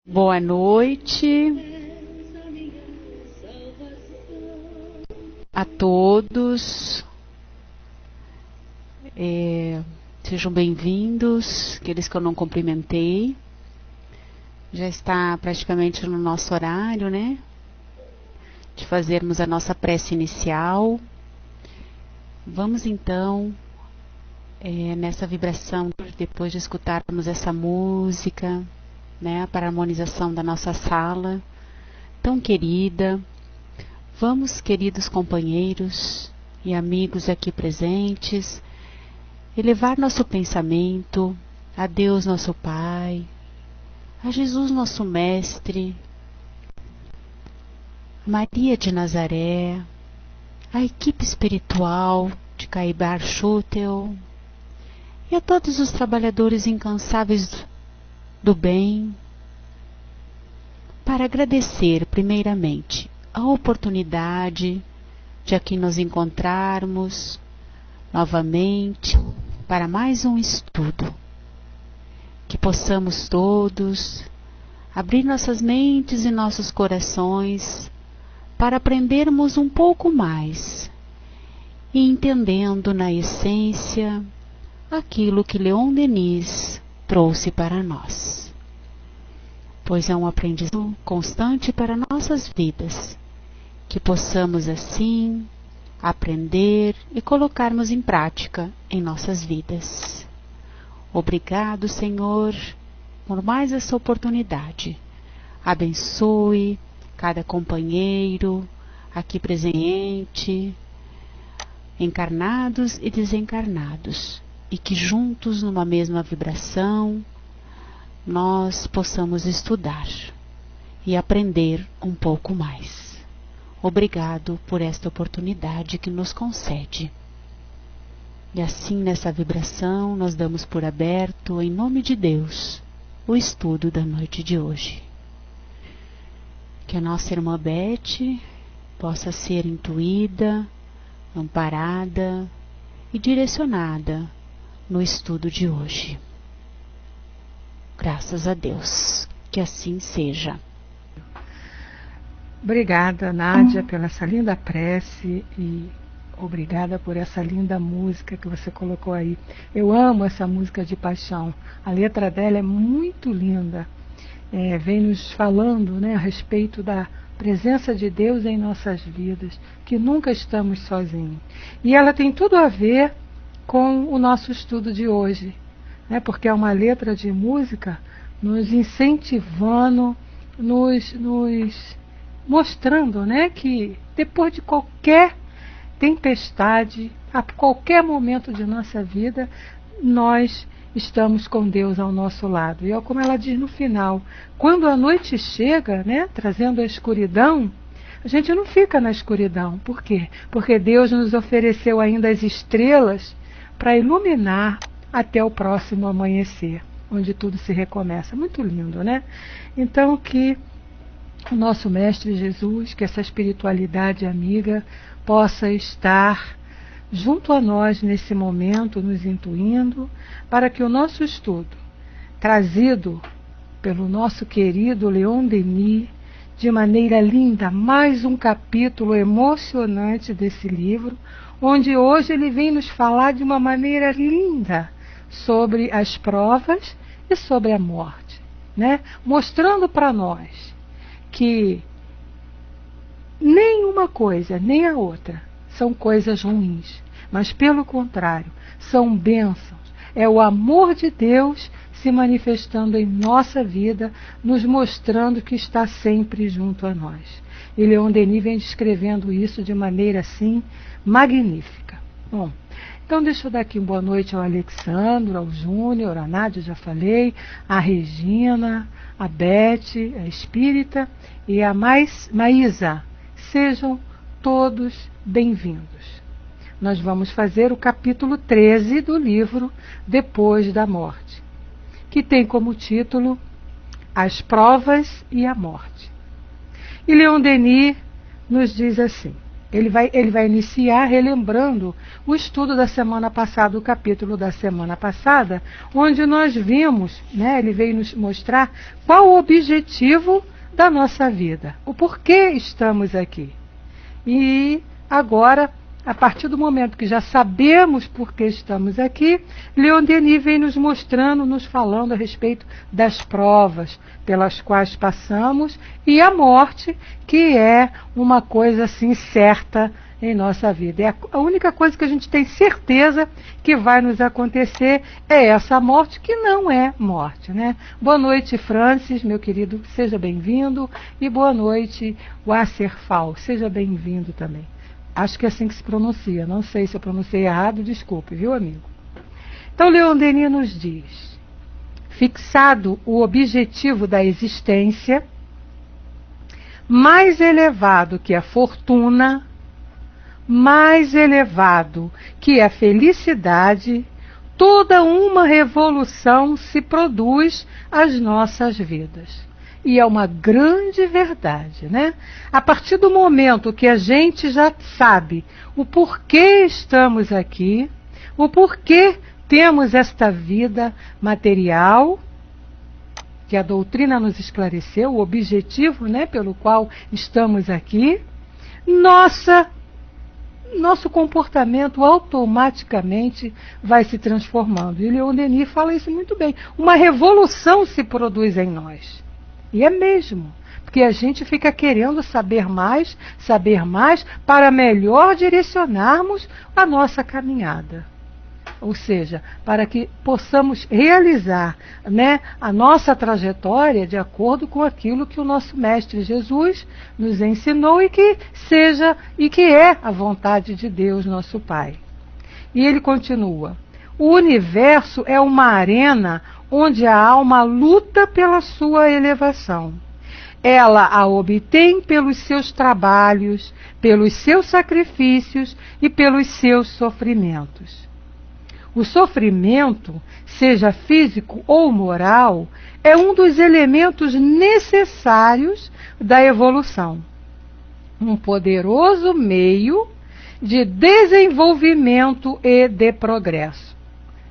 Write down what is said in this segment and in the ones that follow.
Boa noite a todos. Sejam bem-vindos, aqueles que eu não cumprimentei. Já está praticamente no nosso horário, né? De fazermos a nossa prece inicial. Vamos então, nessa vibração, depois de escutarmos essa música, né, para a harmonização da nossa sala tão querida. Vamos, queridos companheiros e amigos aqui presentes, elevar nosso pensamento a Deus nosso Pai, a Jesus nosso Mestre, Maria de Nazaré, a equipe espiritual de Caibar Schutel e a todos os trabalhadores incansáveis do bem, para agradecer primeiramente a oportunidade de aqui nos encontrarmos novamente para mais um estudo. Que possamos todos abrir nossas mentes e nossos corações para aprendermos um pouco mais e entendendo na essência aquilo que Leon Denis trouxe para nós. Pois é um aprendizado constante para nossas vidas, que possamos assim aprender e colocarmos em prática em nossas vidas. Obrigado, Senhor, por mais essa oportunidade. Abençoe cada companheiro aqui presente, encarnados e desencarnados, e que juntos, numa mesma vibração, nós possamos estudar e aprender um pouco mais. Obrigado por esta oportunidade que nos concede. E assim, nessa vibração, nós damos por aberto, em nome de Deus, o estudo da noite de hoje. Que a nossa irmã Beth possa ser intuída, amparada e direcionada no estudo de hoje. Graças a Deus, que assim seja. Obrigada, Nádia, pela essa linda prece e obrigada por essa linda música que você colocou aí. Eu amo essa música de paixão. A letra dela é muito linda. Vem nos falando, né, a respeito da presença de Deus em nossas vidas, que nunca estamos sozinhos. E ela tem tudo a ver com o nosso estudo de hoje, né, porque é uma letra de música nos incentivando, nos mostrando, né, que depois de qualquer tempestade, a qualquer momento de nossa vida, nós estamos com Deus ao nosso lado. E é como ela diz no final, quando a noite chega, né, trazendo a escuridão, a gente não fica na escuridão. Por quê? Porque Deus nos ofereceu ainda as estrelas para iluminar até o próximo amanhecer, onde tudo se recomeça. Muito lindo, né? Então, que o nosso Mestre Jesus, que essa espiritualidade amiga possa estar junto a nós nesse momento, nos intuindo, para que o nosso estudo, trazido pelo nosso querido Leon Denis, de maneira linda, mais um capítulo emocionante desse livro, onde hoje ele vem nos falar de uma maneira linda sobre as provas e sobre a morte, né? Mostrando para nós que nem uma coisa nem a outra são coisas ruins, mas pelo contrário, são bênçãos. É o amor de Deus se manifestando em nossa vida, nos mostrando que está sempre junto a nós. E Leon Denis vem descrevendo isso de maneira assim magnífica. Bom, então deixa eu dar aqui uma boa noite ao Alexandre, ao Júnior, a Nádia, já falei, a Regina, a Beth, a Espírita e a Maísa. Sejam todos bem-vindos. Nós vamos fazer o capítulo 13 do livro Depois da Morte, que tem como título As Provas e a Morte. E Leon Denis nos diz assim: Ele vai iniciar relembrando o estudo da semana passada, o capítulo da semana passada, onde nós vimos, né, ele veio nos mostrar qual o objetivo da nossa vida, o porquê estamos aqui. E agora, a partir do momento que já sabemos por que estamos aqui, Leon Denis vem nos mostrando, nos falando a respeito das provas pelas quais passamos e a morte, que é uma coisa assim certa em nossa vida. É a única coisa que a gente tem certeza que vai nos acontecer é essa morte, que não é morte, né? Boa noite, Francis, meu querido, seja bem-vindo. E boa noite, Wasserfall, seja bem-vindo também. Acho que é assim que se pronuncia. Não sei se eu pronunciei errado, desculpe, viu, amigo? Então, Leon Denis nos diz: fixado o objetivo da existência, mais elevado que a fortuna, mais elevado que a felicidade, toda uma revolução se produz às nossas vidas. E é uma grande verdade, né? A partir do momento que a gente já sabe o porquê estamos aqui, o porquê temos esta vida material, que a doutrina nos esclareceu, o objetivo, né, pelo qual estamos aqui, nosso comportamento automaticamente vai se transformando. E Leon Denis fala isso muito bem. Uma revolução se produz em nós. E é mesmo, porque a gente fica querendo saber mais para melhor direcionarmos a nossa caminhada. Ou seja, para que possamos realizar, né, a nossa trajetória de acordo com aquilo que o nosso Mestre Jesus nos ensinou e que é a vontade de Deus, nosso Pai. E ele continua: o universo é uma arena onde a alma luta pela sua elevação. Ela a obtém pelos seus trabalhos, pelos seus sacrifícios e pelos seus sofrimentos. O sofrimento, seja físico ou moral, é um dos elementos necessários da evolução. Um poderoso meio de desenvolvimento e de progresso.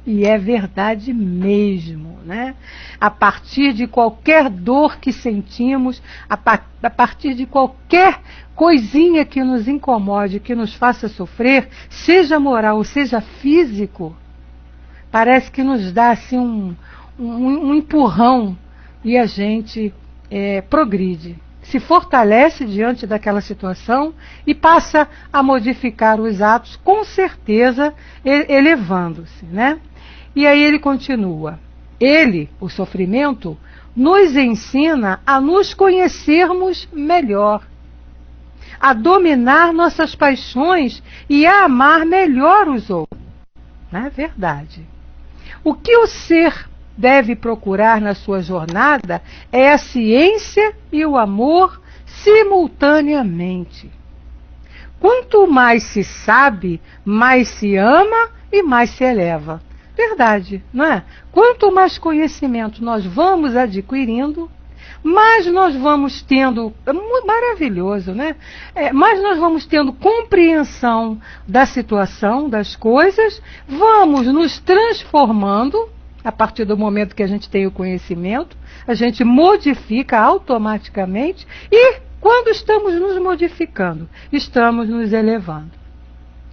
E é verdade mesmo, né? A partir de qualquer dor que sentimos, a partir de qualquer coisinha que nos incomode, que nos faça sofrer, seja moral ou seja físico, parece que nos dá assim um empurrão e a gente progride, se fortalece diante daquela situação e passa a modificar os atos, com certeza elevando-se, né? E aí ele continua: ele, o sofrimento, nos ensina a nos conhecermos melhor, a dominar nossas paixões e a amar melhor os outros. Não é verdade? O que o ser deve procurar na sua jornada é a ciência e o amor simultaneamente. Quanto mais se sabe, mais se ama e mais se eleva. Verdade, não é? Quanto mais conhecimento nós vamos adquirindo, mais nós vamos tendo, maravilhoso, né? Mais nós vamos tendo compreensão da situação, das coisas, vamos nos transformando, a partir do momento que a gente tem o conhecimento, a gente modifica automaticamente e, quando estamos nos modificando, estamos nos elevando.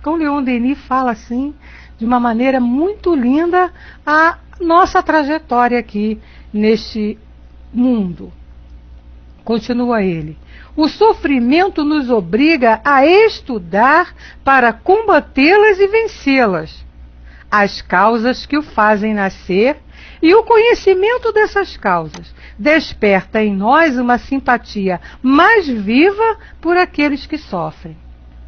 Então, Leon Denis fala assim, de uma maneira muito linda, a nossa trajetória aqui neste mundo. Continua ele: o sofrimento nos obriga a estudar para combatê-las e vencê-las, as causas que o fazem nascer, e o conhecimento dessas causas desperta em nós uma simpatia mais viva por aqueles que sofrem.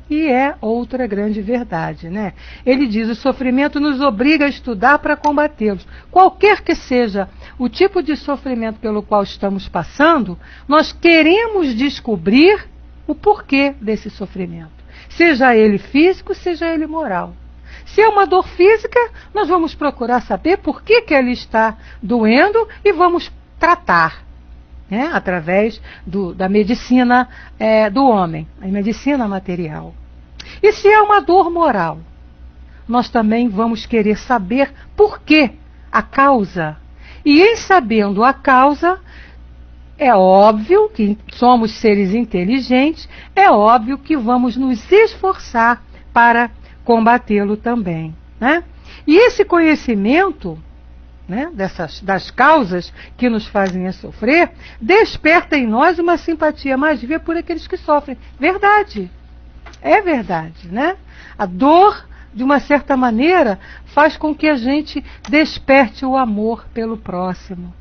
E é outra grande verdade, né? Ele diz: o sofrimento nos obriga a estudar para combatê-los. Qualquer que seja o tipo de sofrimento pelo qual estamos passando, nós queremos descobrir o porquê desse sofrimento. Seja ele físico, seja ele moral. Se é uma dor física, nós vamos procurar saber por que ele está doendo e vamos tratar, né? Através da medicina do homem, a medicina material. E se é uma dor moral, nós também vamos querer saber por quê, a causa. E em sabendo a causa, é óbvio que somos seres inteligentes, é óbvio que vamos nos esforçar para combatê-lo também, né? E esse conhecimento, né, das causas que nos fazem sofrer, desperta em nós uma simpatia mais viva por aqueles que sofrem. Verdade. É verdade, né? A dor, de uma certa maneira, faz com que a gente desperte o amor pelo próximo.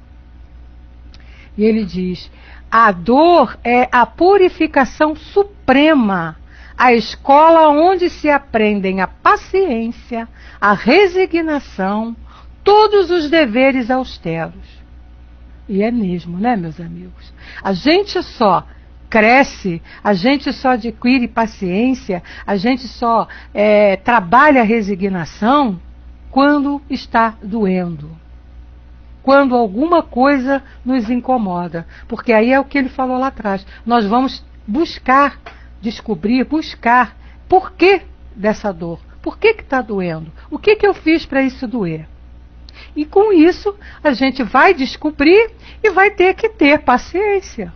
E ele diz: a dor é a purificação suprema, a escola onde se aprendem a paciência, a resignação, todos os deveres austeros. E é mesmo, né, meus amigos? A gente só cresce, a gente só adquire paciência, a gente só trabalha a resignação quando está doendo. Quando alguma coisa nos incomoda. Porque aí é o que ele falou lá atrás. Nós vamos buscar, descobrir, buscar por que dessa dor. Por que está doendo? O que eu fiz para isso doer? E com isso a gente vai descobrir e vai ter que ter paciência.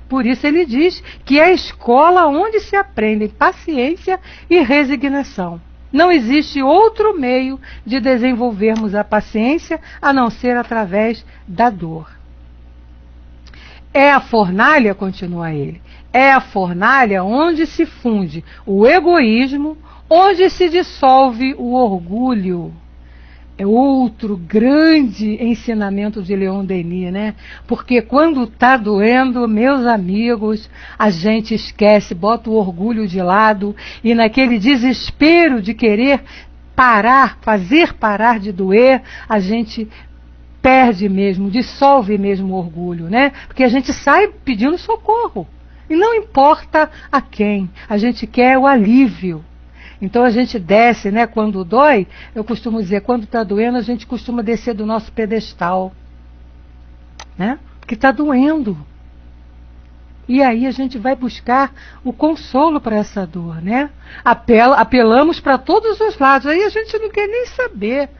Por isso ele diz que é a escola onde se aprendem paciência e resignação. Não existe outro meio de desenvolvermos a paciência a não ser através da dor. É a fornalha, continua ele, é a fornalha onde se funde o egoísmo, onde se dissolve o orgulho. É outro grande ensinamento de Leon Denis, né? Porque quando está doendo, meus amigos, a gente esquece, bota o orgulho de lado e naquele desespero de querer parar, fazer parar de doer, a gente perde mesmo, dissolve mesmo o orgulho, né? Porque a gente sai pedindo socorro. E não importa a quem, a gente quer o alívio. Então a gente desce, né, quando dói, eu costumo dizer, quando está doendo, a gente costuma descer do nosso pedestal, né? Porque está doendo. E aí a gente vai buscar o consolo para essa dor, né? Apelamos para todos os lados, aí a gente não quer nem saber,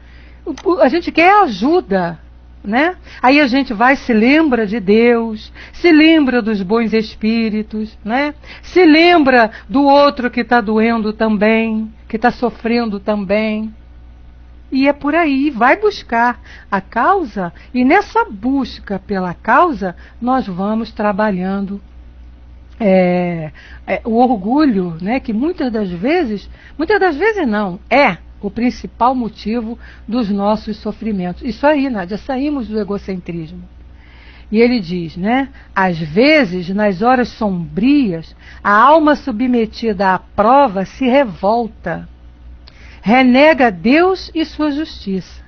a gente quer ajuda, né? Aí a gente vai, se lembra de Deus, se lembra dos bons espíritos, né? Se lembra do outro que está doendo também, que está sofrendo também. E é por aí, vai buscar a causa, e nessa busca pela causa, nós vamos trabalhando o orgulho, né? Que muitas das vezes não, é o principal motivo dos nossos sofrimentos. Isso aí, Nádia, saímos do egocentrismo. E ele diz, né? Às vezes, nas horas sombrias, a alma submetida à prova se revolta, renega Deus e sua justiça.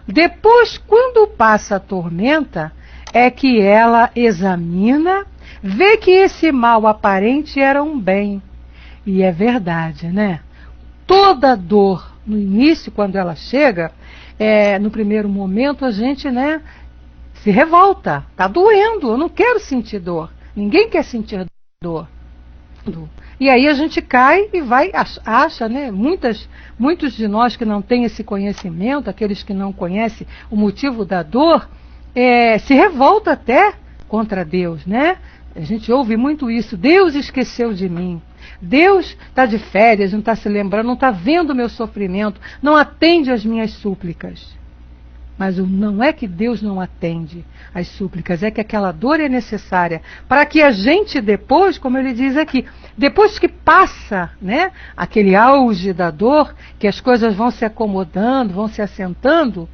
Depois, quando passa a tormenta, é que ela examina, vê que esse mal aparente era um bem. E é verdade, né? Toda dor, no início, quando ela chega, no primeiro momento a gente, né, se revolta. Está doendo, eu não quero sentir dor. Ninguém quer sentir dor. E aí a gente cai e vai, acha, né, muitos de nós que não têm esse conhecimento, aqueles que não conhecem o motivo da dor, se revolta até contra Deus, né? A gente ouve muito isso. Deus esqueceu de mim. Deus está de férias, não está se lembrando, não está vendo o meu sofrimento, não atende às minhas súplicas. Mas não é que Deus não atende às súplicas, é que aquela dor é necessária para que a gente depois, como ele diz aqui, depois que passa, né, aquele auge da dor, que as coisas vão se acomodando, vão se assentando,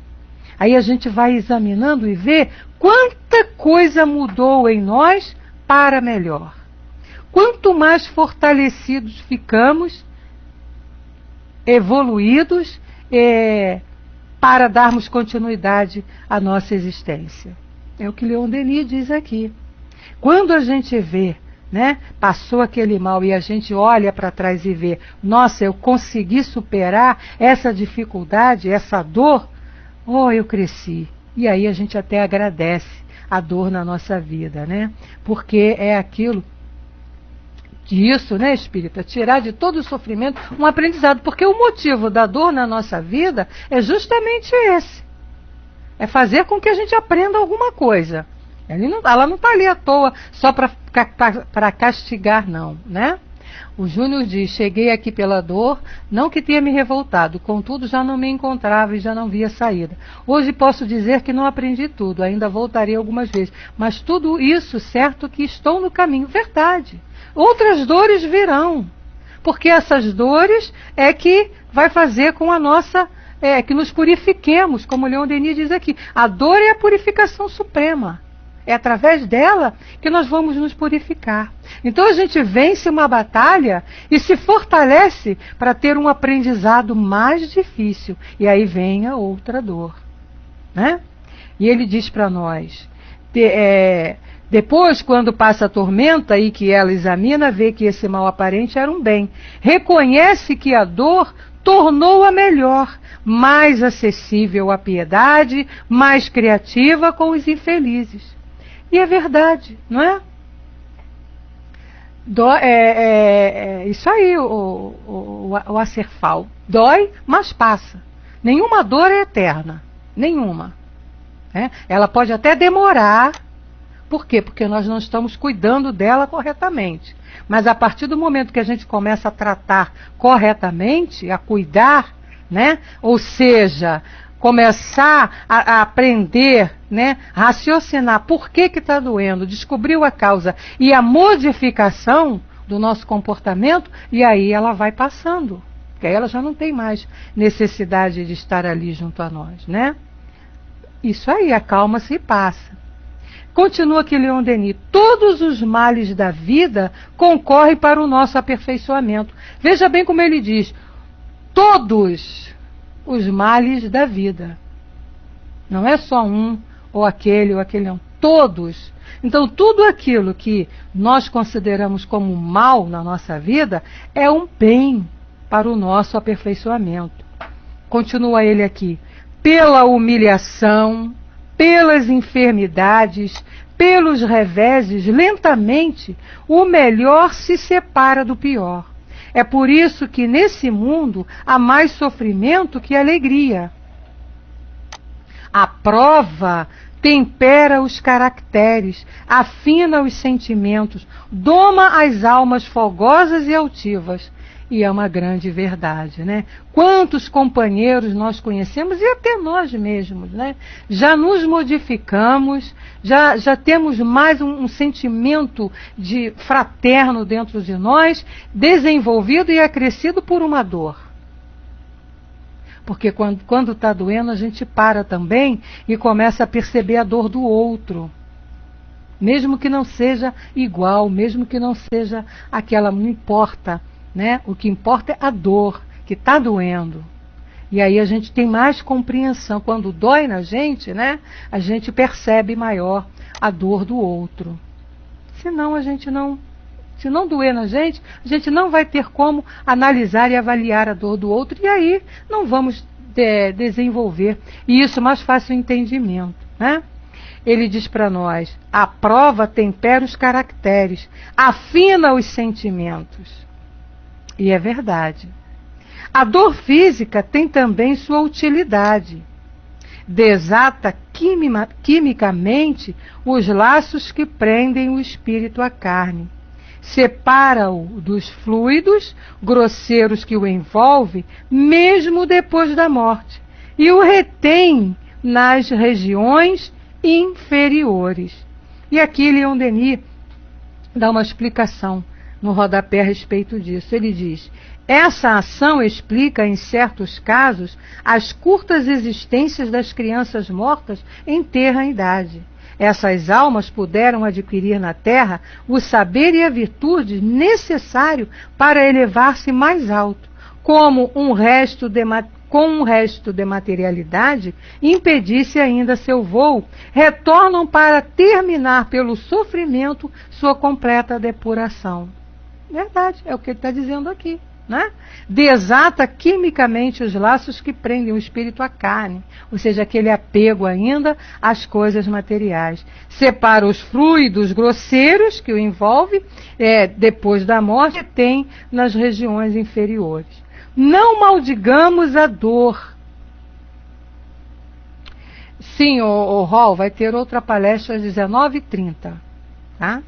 aí a gente vai examinando e vê quanta coisa mudou em nós para melhor. Quanto mais fortalecidos ficamos, evoluídos, para darmos continuidade à nossa existência. É o que Leon Denis diz aqui. Quando a gente vê, né, passou aquele mal e a gente olha para trás e vê, nossa, eu consegui superar essa dificuldade, essa dor, eu cresci. E aí a gente até agradece a dor na nossa vida, né? Porque é aquilo Isso, né, espírita? Tirar de todo o sofrimento um aprendizado, porque o motivo da dor na nossa vida é justamente esse. É fazer com que a gente aprenda alguma coisa. Ela não está ali à toa só para castigar, não, né? O Júnior diz, cheguei aqui pela dor, não que tenha me revoltado, contudo já não me encontrava e já não via saída. Hoje posso dizer que não aprendi tudo, ainda voltarei algumas vezes, mas tudo isso certo que estou no caminho, verdade. Outras dores virão, porque essas dores é que vai fazer com a nossa, que nos purifiquemos, como Leon Denis diz aqui. A dor é a purificação suprema. É através dela que nós vamos nos purificar. Então a gente vence uma batalha e se fortalece para ter um aprendizado mais difícil. E aí vem a outra dor, né? E ele diz para nós, depois quando passa a tormenta e que ela examina, vê que esse mal aparente era um bem. Reconhece que a dor tornou-a melhor, mais acessível à piedade, mais criativa com os infelizes. E é verdade, não é? Isso aí, o Acerfal. Dói, mas passa. Nenhuma dor é eterna. Nenhuma. Ela pode até demorar. Por quê? Porque nós não estamos cuidando dela corretamente. Mas a partir do momento que a gente começa a tratar corretamente, a cuidar, né? Ou seja, começar a aprender, né, raciocinar por que está doendo, descobriu a causa e a modificação do nosso comportamento, e aí ela vai passando, porque aí ela já não tem mais necessidade de estar ali junto a nós, né? Isso aí, acalma-se e passa. Continua aqui Leon Denis, todos os males da vida concorrem para o nosso aperfeiçoamento. Veja bem como ele diz, todos os males da vida. Não é só um, ou aquele não. Todos. Então, tudo aquilo que nós consideramos como mal na nossa vida é um bem para o nosso aperfeiçoamento. Continua ele aqui. Pela humilhação, pelas enfermidades, pelos reveses, lentamente, o melhor se separa do pior. É por isso que nesse mundo há mais sofrimento que alegria. A prova tempera os caracteres, afina os sentimentos, doma as almas fogosas e altivas. E é uma grande verdade, né? Quantos companheiros nós conhecemos, e até nós mesmos, né? Já nos modificamos, já temos mais um sentimento de fraterno dentro de nós, desenvolvido e acrescido por uma dor. Porque quando está doendo, a gente para também e começa a perceber a dor do outro. Mesmo que não seja igual, mesmo que não seja aquela, não importa. Né? O que importa é a dor que está doendo. E aí a gente tem mais compreensão. Quando dói na gente, né? A gente percebe maior a dor do outro. Senão a gente não... Se não doer na gente, a gente não vai ter como analisar e avaliar a dor do outro. E aí não vamos desenvolver isso mais fácil entendimento, né? Ele diz para nós, a prova tempera os caracteres, afina os sentimentos. E é verdade. A dor física tem também sua utilidade. Desata quimicamente os laços que prendem o espírito à carne. Separa-o dos fluidos grosseiros que o envolvem, mesmo depois da morte, e o retém nas regiões inferiores. E aqui Leon Denis dá uma explicação no rodapé a respeito disso. Ele diz, essa ação explica, em certos casos, as curtas existências das crianças mortas em tenra idade. Essas almas puderam adquirir na terra o saber e a virtude necessário para elevar-se mais alto, como um resto de materialidade impedisse ainda seu voo, retornam para terminar pelo sofrimento sua completa depuração. Verdade, é o que ele está dizendo aqui. né? Desata quimicamente os laços que prendem o espírito à carne, ou seja, aquele apego ainda às coisas materiais. Separa os fluidos grosseiros que o envolve, depois da morte, tem nas regiões inferiores. Não maldigamos a dor. Sim, o Hall vai ter outra palestra às 19h30, tá?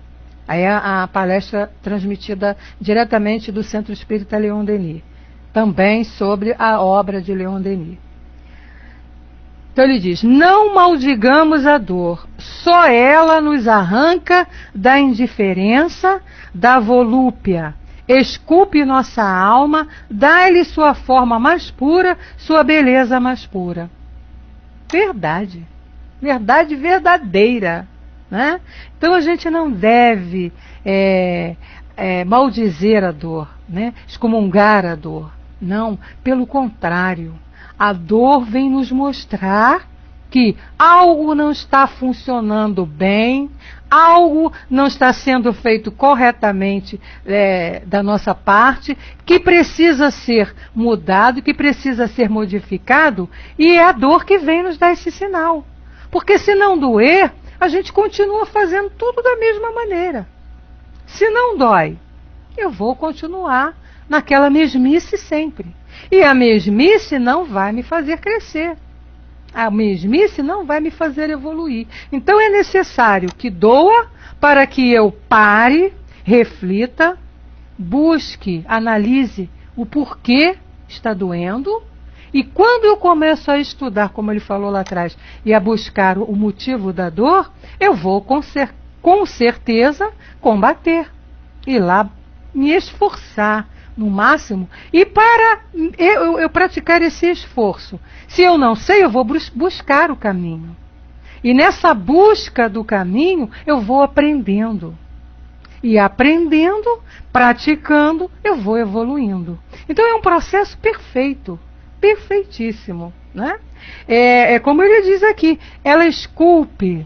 Aí a palestra transmitida diretamente do Centro Espírita Leon Denis, também sobre a obra de Leon Denis. Então ele diz, não maldigamos a dor, só ela nos arranca da indiferença, da volúpia, esculpe nossa alma, dá-lhe sua forma mais pura, sua beleza mais pura. Verdade, verdade verdadeira. Né? Então a gente não deve maldizer a dor, né? Excomungar a dor. Não, pelo contrário. A dor vem nos mostrar que algo não está funcionando bem, algo não está sendo feito corretamente da nossa parte, que precisa ser mudado, que precisa ser modificado, e é a dor que vem nos dar esse sinal. Porque se não doer, a gente continua fazendo tudo da mesma maneira. Se não dói, eu vou continuar naquela mesmice sempre. E a mesmice não vai me fazer crescer. A mesmice não vai me fazer evoluir. Então é necessário que doa para que eu pare, reflita, busque, analise o porquê está doendo. E quando eu começo a estudar, como ele falou lá atrás, e a buscar o motivo da dor, eu vou com certeza combater. Ir lá me esforçar no máximo. E para eu praticar esse esforço, se eu não sei, eu vou buscar o caminho. E nessa busca do caminho, eu vou aprendendo. E aprendendo, praticando, eu vou evoluindo. Então é um processo perfeito. Perfeitíssimo, né? Como ele diz aqui, ela esculpe.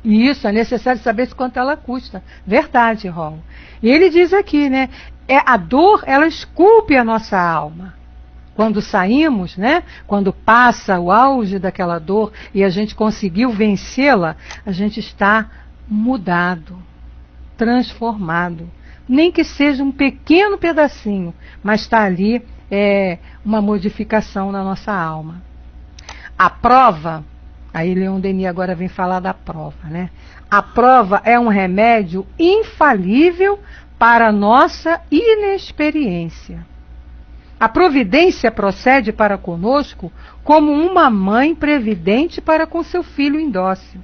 E isso é necessário saber quanto ela custa. Verdade, Ron. E ele diz aqui, né? A dor, ela esculpe a nossa alma. Quando saímos, né? Quando passa o auge daquela dor e a gente conseguiu vencê-la, a gente está mudado, transformado. Nem que seja um pequeno pedacinho, mas está ali uma modificação na nossa alma. A prova, aí Leon Denis agora vem falar da prova, né? A prova é um remédio infalível para a nossa inexperiência. A providência procede para conosco como uma mãe previdente para com seu filho indócil.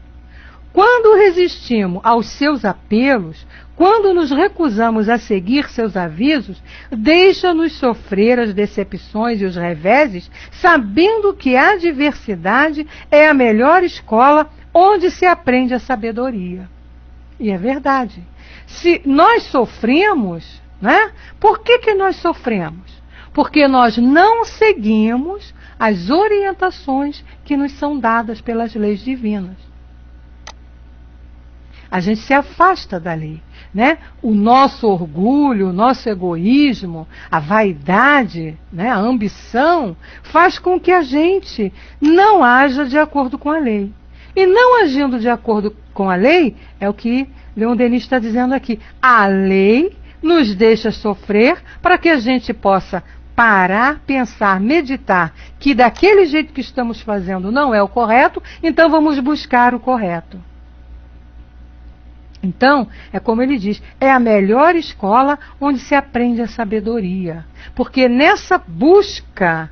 Quando resistimos aos seus apelos, quando nos recusamos a seguir seus avisos, deixa-nos sofrer as decepções e os reveses, sabendo que a adversidade é a melhor escola onde se aprende a sabedoria. E é verdade. Se nós sofremos, né? Por que nós sofremos? Porque nós não seguimos as orientações que nos são dadas pelas leis divinas. A gente se afasta da lei, né? O nosso orgulho, o nosso egoísmo, a vaidade, né? A ambição, faz com que a gente não haja de acordo com a lei. E não agindo de acordo com a lei, é o que Leon Denis está dizendo aqui. A lei nos deixa sofrer para que a gente possa parar, pensar, meditar que daquele jeito que estamos fazendo não é o correto, então vamos buscar o correto. Então, é como ele diz, é a melhor escola onde se aprende a sabedoria. Porque nessa busca,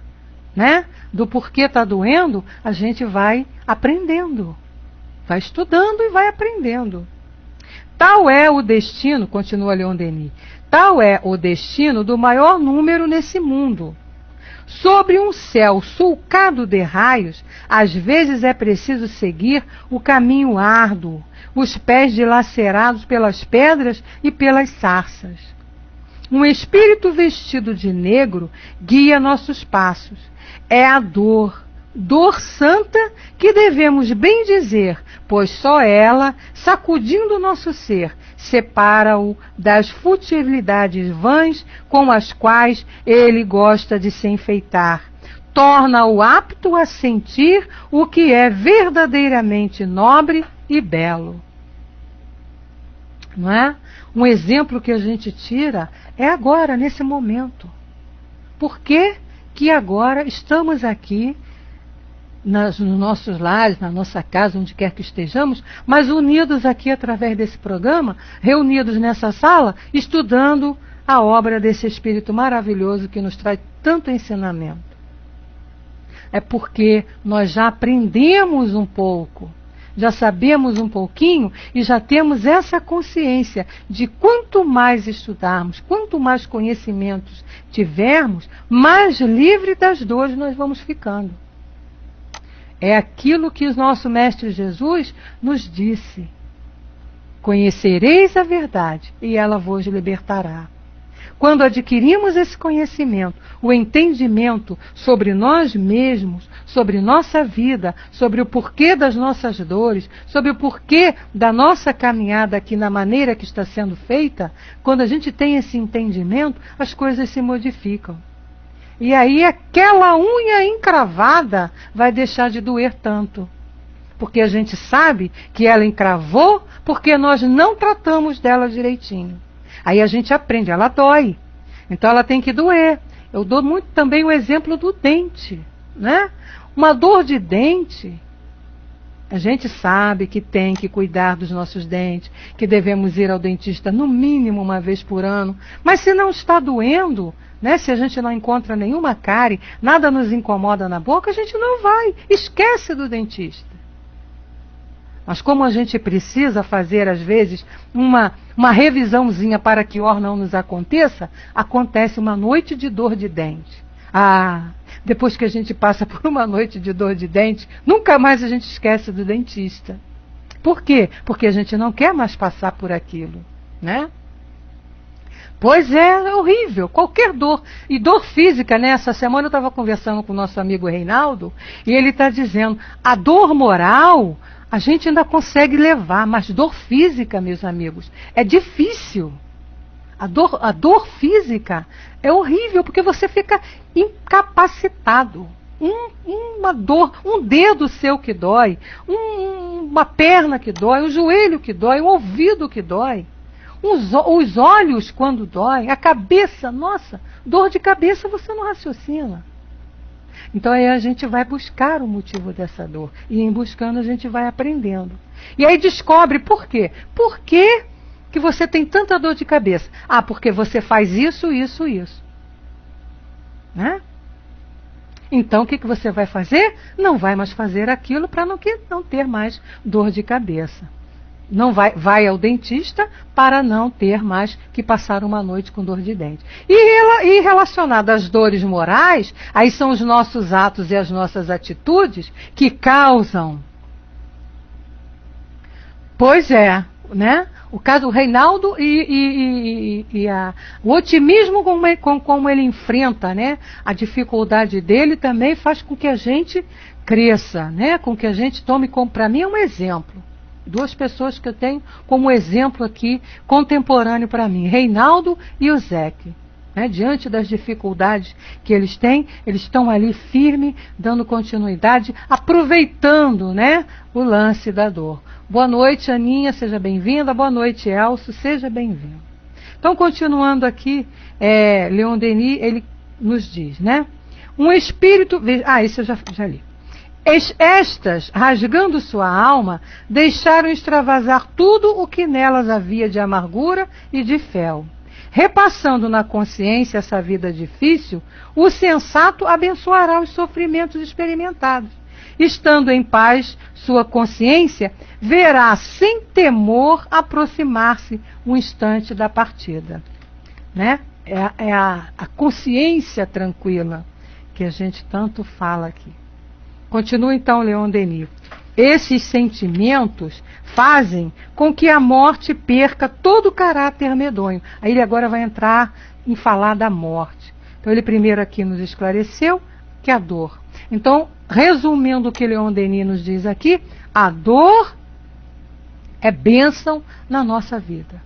né, do porquê está doendo, a gente vai aprendendo. Vai estudando e vai aprendendo. Tal é o destino, continua Leon Denis, tal é o destino do maior número nesse mundo. Sobre um céu sulcado de raios, às vezes é preciso seguir o caminho árduo, os pés dilacerados pelas pedras e pelas sarças. Um espírito vestido de negro guia nossos passos. É a dor, dor santa que devemos bem dizer, pois só ela, sacudindo o nosso ser, separa-o das futilidades vãs com as quais ele gosta de se enfeitar. Torna-o apto a sentir o que é verdadeiramente nobre e belo. Não é? Um exemplo que a gente tira é agora, nesse momento. Por que que agora estamos aqui nos nossos lares, na nossa casa, onde quer que estejamos, mas unidos aqui através desse programa, reunidos nessa sala, estudando a obra desse Espírito maravilhoso que nos traz tanto ensinamento? É porque nós já aprendemos um pouco, já sabemos um pouquinho e já temos essa consciência de quanto mais estudarmos, quanto mais conhecimentos tivermos, mais livre das dores nós vamos ficando. É aquilo que o nosso Mestre Jesus nos disse: conhecereis a verdade e ela vos libertará. Quando adquirimos esse conhecimento, o entendimento sobre nós mesmos, sobre nossa vida, sobre o porquê das nossas dores, sobre o porquê da nossa caminhada aqui na maneira que está sendo feita, quando a gente tem esse entendimento, as coisas se modificam. E aí aquela unha encravada vai deixar de doer tanto. Porque a gente sabe que ela encravou porque nós não tratamos dela direitinho. Aí a gente aprende, ela dói. Então ela tem que doer. Eu dou muito também o exemplo do dente, né? Uma dor de dente, a gente sabe que tem que cuidar dos nossos dentes, que devemos ir ao dentista no mínimo uma vez por ano. Mas se não está doendo, né? Se a gente não encontra nenhuma cárie, nada nos incomoda na boca, a gente não vai. Esquece do dentista. Mas como a gente precisa fazer, às vezes, uma revisãozinha para que o não nos aconteça, acontece uma noite de dor de dente. Depois que a gente passa por uma noite de dor de dente, nunca mais a gente esquece do dentista. Por quê? Porque a gente não quer mais passar por aquilo, né? Pois é horrível, qualquer dor. E dor física, né? Essa semana eu estava conversando com o nosso amigo Reinaldo, e ele está dizendo, a dor moral a gente ainda consegue levar, mas dor física, meus amigos, é difícil. A dor física é horrível, porque você fica incapacitado. Uma dor, um dedo seu que dói, uma perna que dói, um joelho que dói, um ouvido que dói. Os olhos quando dói, a cabeça, nossa, dor de cabeça você não raciocina. Então aí a gente vai buscar o motivo dessa dor. E em buscando a gente vai aprendendo. E aí descobre por quê. Por que que você tem tanta dor de cabeça? Porque você faz isso, isso, isso. Né? Então o que você vai fazer? Não vai mais fazer aquilo para não ter mais dor de cabeça. Não vai ao dentista para não ter mais que passar uma noite com dor de dente. E relacionado às dores morais, aí são os nossos atos e as nossas atitudes que causam. Pois é, né? O caso do Reinaldo o otimismo como ele enfrenta, né? A dificuldade dele também faz com que a gente cresça, né? Com que a gente tome como, para mim é um exemplo. Duas pessoas que eu tenho como exemplo aqui, contemporâneo para mim, Reinaldo e o Zeque. Né? Diante das dificuldades que eles têm, eles estão ali firme, dando continuidade, aproveitando, né, o lance da dor. Boa noite, Aninha, seja bem-vinda. Boa noite, Elcio, seja bem-vindo. Então, continuando aqui, Leon Denis, ele nos diz, né? Um espírito... isso eu já li. Estas, rasgando sua alma, deixaram extravasar tudo o que nelas havia de amargura e de fel. Repassando na consciência essa vida difícil, o sensato abençoará os sofrimentos experimentados. Estando em paz, sua consciência verá sem temor aproximar-se um instante da partida. Né? É a consciência tranquila que a gente tanto fala aqui. Continua então Leon Denis. Esses sentimentos fazem com que a morte perca todo o caráter medonho. Aí ele agora vai entrar em falar da morte. Então ele primeiro aqui nos esclareceu que a dor. Então resumindo o que Leon Denis nos diz aqui, a dor é bênção na nossa vida.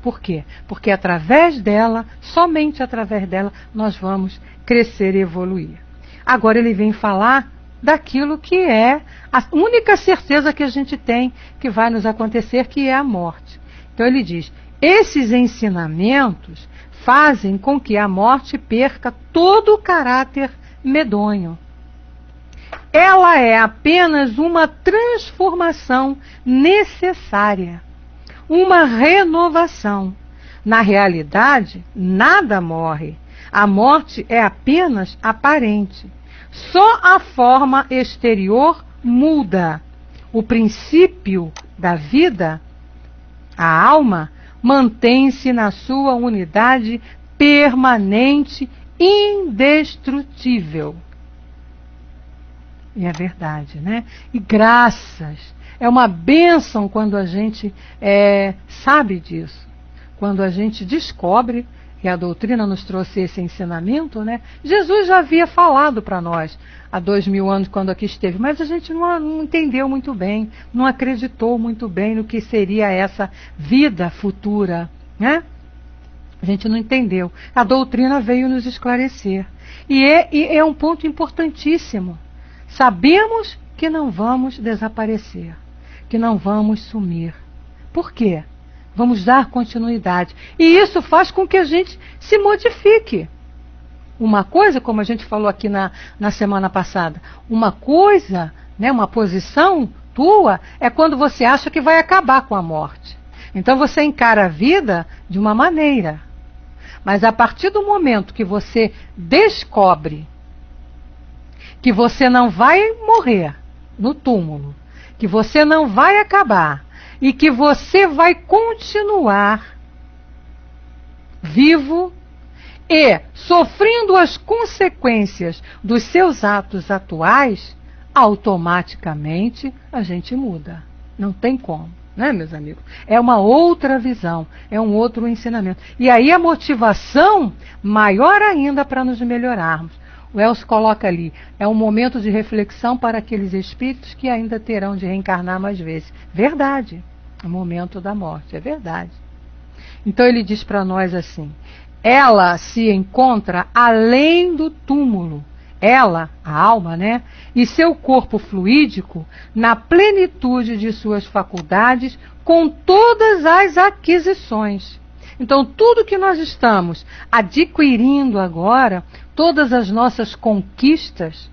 Por quê? Porque através dela, somente através dela, nós vamos crescer e evoluir. Agora ele vem falar daquilo que é a única certeza que a gente tem que vai nos acontecer, que é a morte. Então ele diz, esses ensinamentos fazem com que a morte perca todo o caráter medonho. Ela é apenas uma transformação necessária, uma renovação. Na realidade, nada morre. A morte é apenas aparente. Só a forma exterior muda. O princípio da vida, a alma, mantém-se na sua unidade permanente, indestrutível. E é verdade, né? E graças. É uma bênção quando a gente sabe disso. Quando a gente descobre, e a doutrina nos trouxe esse ensinamento, né? Jesus já havia falado para nós há 2000 anos quando aqui esteve, mas a gente não entendeu muito bem, não acreditou muito bem no que seria essa vida futura, né? A gente não entendeu. A doutrina veio nos esclarecer. E é um ponto importantíssimo. Sabemos que não vamos desaparecer, que não vamos sumir. Por quê? Vamos dar continuidade. E isso faz com que a gente se modifique. Uma coisa, como a gente falou aqui na semana passada, uma coisa, né, uma posição tua, é quando você acha que vai acabar com a morte. Então você encara a vida de uma maneira. Mas a partir do momento que você descobre que você não vai morrer no túmulo, que você não vai acabar e que você vai continuar vivo e sofrendo as consequências dos seus atos atuais, automaticamente a gente muda. Não tem como, né, meus amigos? É uma outra visão, é um outro ensinamento. E aí a motivação maior ainda para nos melhorarmos. O Elcio coloca ali, é um momento de reflexão para aqueles espíritos que ainda terão de reencarnar mais vezes. Verdade, o momento da morte, é verdade. Então ele diz para nós assim, ela se encontra além do túmulo, ela, a alma, né? E seu corpo fluídico na plenitude de suas faculdades com todas as aquisições. Então, tudo que nós estamos adquirindo agora, todas as nossas conquistas,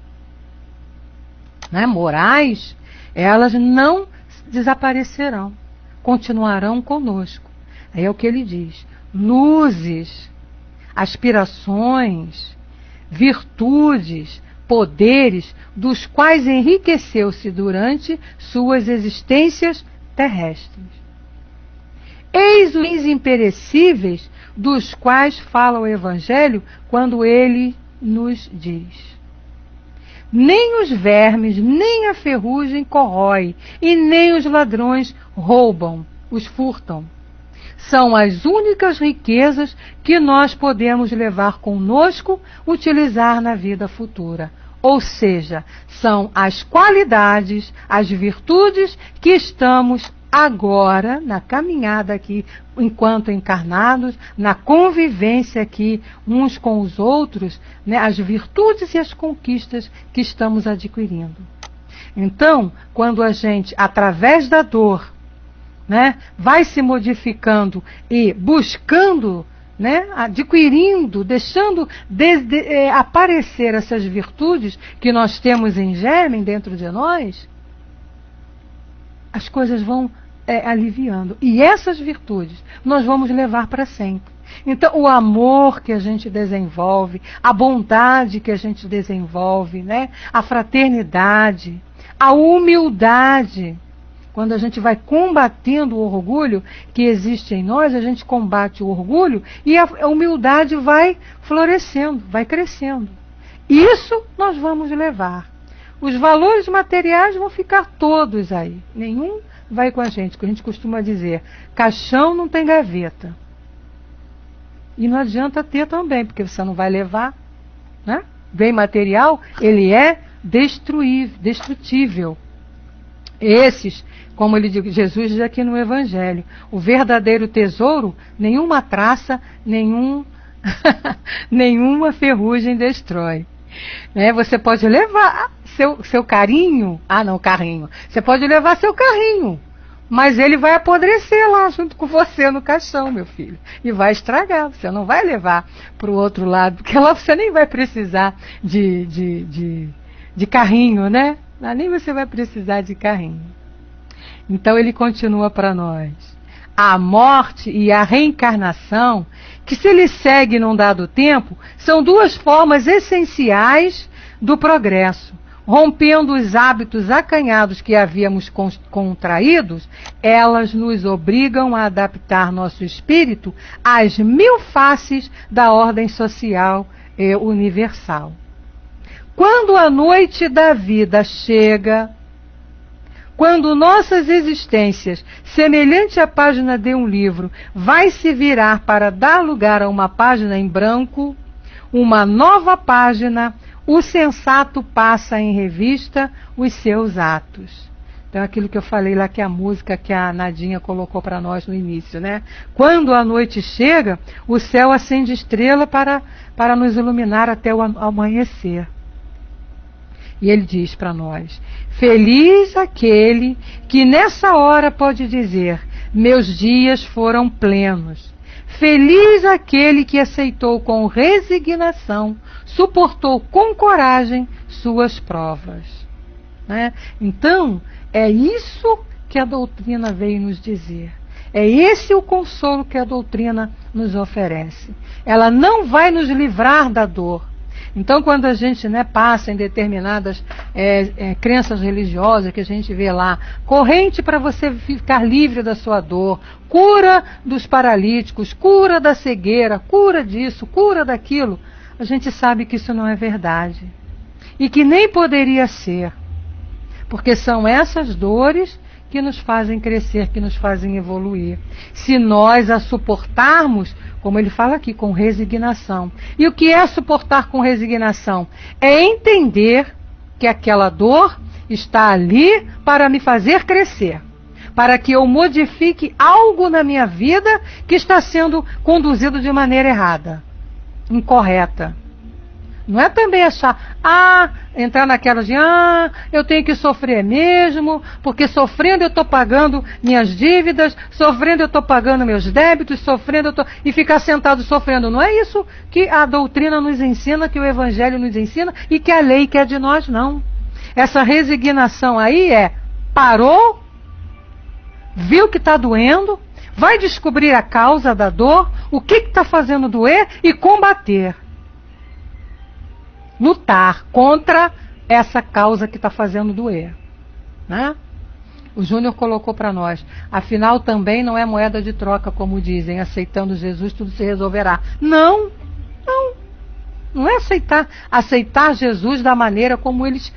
né, morais, elas não desaparecerão, continuarão conosco. Aí é o que ele diz, luzes, aspirações, virtudes, poderes, dos quais enriqueceu-se durante suas existências terrestres. Eis os bens imperecíveis dos quais fala o Evangelho quando ele nos diz: nem os vermes, nem a ferrugem corrói, e nem os ladrões roubam, os furtam. São as únicas riquezas que nós podemos levar conosco, utilizar na vida futura. Ou seja, são as qualidades, as virtudes que estamos agora, na caminhada aqui, enquanto encarnados, na convivência aqui uns com os outros, né, as virtudes e as conquistas que estamos adquirindo. Então, quando a gente, através da dor, né, vai se modificando e buscando, né, adquirindo, deixando aparecer essas virtudes que nós temos em germe dentro de nós, as coisas vão aliviando. E essas virtudes nós vamos levar para sempre. Então, o amor que a gente desenvolve, a bondade que a gente desenvolve, né, a fraternidade, a humildade. Quando a gente vai combatendo o orgulho que existe em nós, a gente combate o orgulho e a humildade vai florescendo, vai crescendo. Isso nós vamos levar. Os valores materiais vão ficar todos aí. Nenhum vai com a gente, que a gente costuma dizer, caixão não tem gaveta. E não adianta ter também, porque você não vai levar, né? Bem material, ele é destrutível. Esses, como Jesus diz aqui no Evangelho, o verdadeiro tesouro, nenhuma traça, nenhuma ferrugem destrói. Você pode levar seu carinho, carrinho, você pode levar seu carrinho, mas ele vai apodrecer lá junto com você no caixão, meu filho, e vai estragar. Você não vai levar para o outro lado, porque lá você nem vai precisar de carrinho, né? Lá nem você vai precisar de carrinho. Então ele continua para nós. A morte e a reencarnação, que se lhe segue num dado tempo, são duas formas essenciais do progresso. Rompendo os hábitos acanhados que havíamos contraídos, elas nos obrigam a adaptar nosso espírito às 1000 faces da ordem social e universal. Quando a noite da vida chega, quando nossas existências, semelhante à página de um livro, vai se virar para dar lugar a uma página em branco, uma nova página, o sensato passa em revista os seus atos. Então, aquilo que eu falei lá, que a música que a Nadinha colocou para nós no início, né? Quando a noite chega, o céu acende estrela para nos iluminar até o amanhecer. E ele diz para nós: feliz aquele que nessa hora pode dizer, meus dias foram plenos. Feliz aquele que aceitou com resignação, suportou com coragem suas provas. Né? Então, é isso que a doutrina veio nos dizer. É esse o consolo que a doutrina nos oferece. Ela não vai nos livrar da dor. Então, quando a gente passa em determinadas crenças religiosas, que a gente vê lá, corrente para você ficar livre da sua dor, cura dos paralíticos, cura da cegueira, cura disso, cura daquilo, a gente sabe que isso não é verdade. E que nem poderia ser. Porque são essas dores que nos fazem crescer, que nos fazem evoluir. Se nós a suportarmos, como ele fala aqui, com resignação. E o que é suportar com resignação? É entender que aquela dor está ali para me fazer crescer, para que eu modifique algo na minha vida que está sendo conduzido de maneira errada, incorreta. Não é também achar, entrar naquela de, eu tenho que sofrer mesmo, porque sofrendo eu estou pagando minhas dívidas, sofrendo eu estou pagando meus débitos, sofrendo e ficar sentado sofrendo. Não é isso que a doutrina nos ensina, que o Evangelho nos ensina e que a lei quer de nós, não. Essa resignação aí parou, viu que está doendo, vai descobrir a causa da dor, o que está fazendo doer e combater. Lutar contra essa causa que está fazendo doer. Né? O Júnior colocou para nós, afinal também não é moeda de troca, como dizem, aceitando Jesus tudo se resolverá. Não é aceitar Jesus da maneira como eles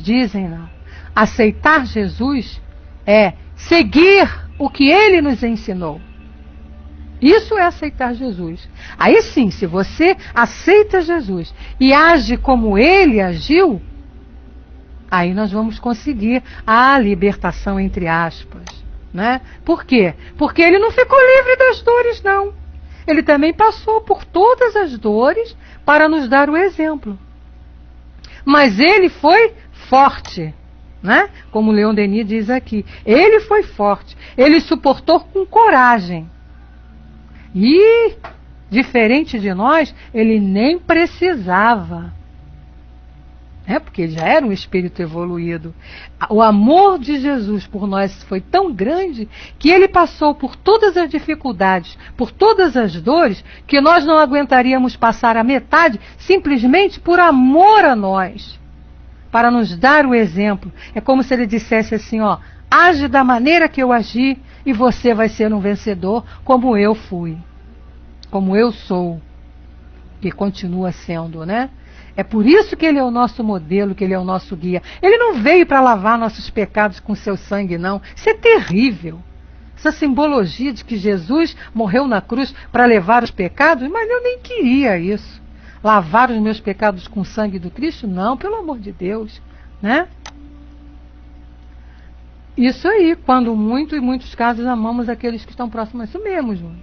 dizem, não. Aceitar Jesus é seguir o que ele nos ensinou. Isso é aceitar Jesus. Aí sim, se você aceita Jesus e age como ele agiu, aí nós vamos conseguir a libertação, entre aspas. Né? Por quê? Porque ele não ficou livre das dores, não. Ele também passou por todas as dores para nos dar o exemplo. Mas ele foi forte. Né? Como o Leon Denis diz aqui. Ele foi forte. Ele suportou com coragem. E, diferente de nós, ele nem precisava. Porque ele já era um espírito evoluído. O amor de Jesus por nós foi tão grande que ele passou por todas as dificuldades, por todas as dores, que nós não aguentaríamos passar a metade simplesmente por amor a nós, para nos dar o exemplo. É como se ele dissesse assim, age da maneira que eu agi e você vai ser um vencedor como eu fui, como eu sou, e continua sendo, né? É por isso que ele é o nosso modelo, que ele é o nosso guia. Ele não veio para lavar nossos pecados com seu sangue, não. Isso é terrível. Essa simbologia de que Jesus morreu na cruz para levar os pecados, mas eu nem queria isso. lavar os meus pecados com o sangue do Cristo? Não, pelo amor de Deus, né? Isso aí, quando muito, em muitos casos, amamos aqueles que estão próximos. Isso mesmo, Júnior.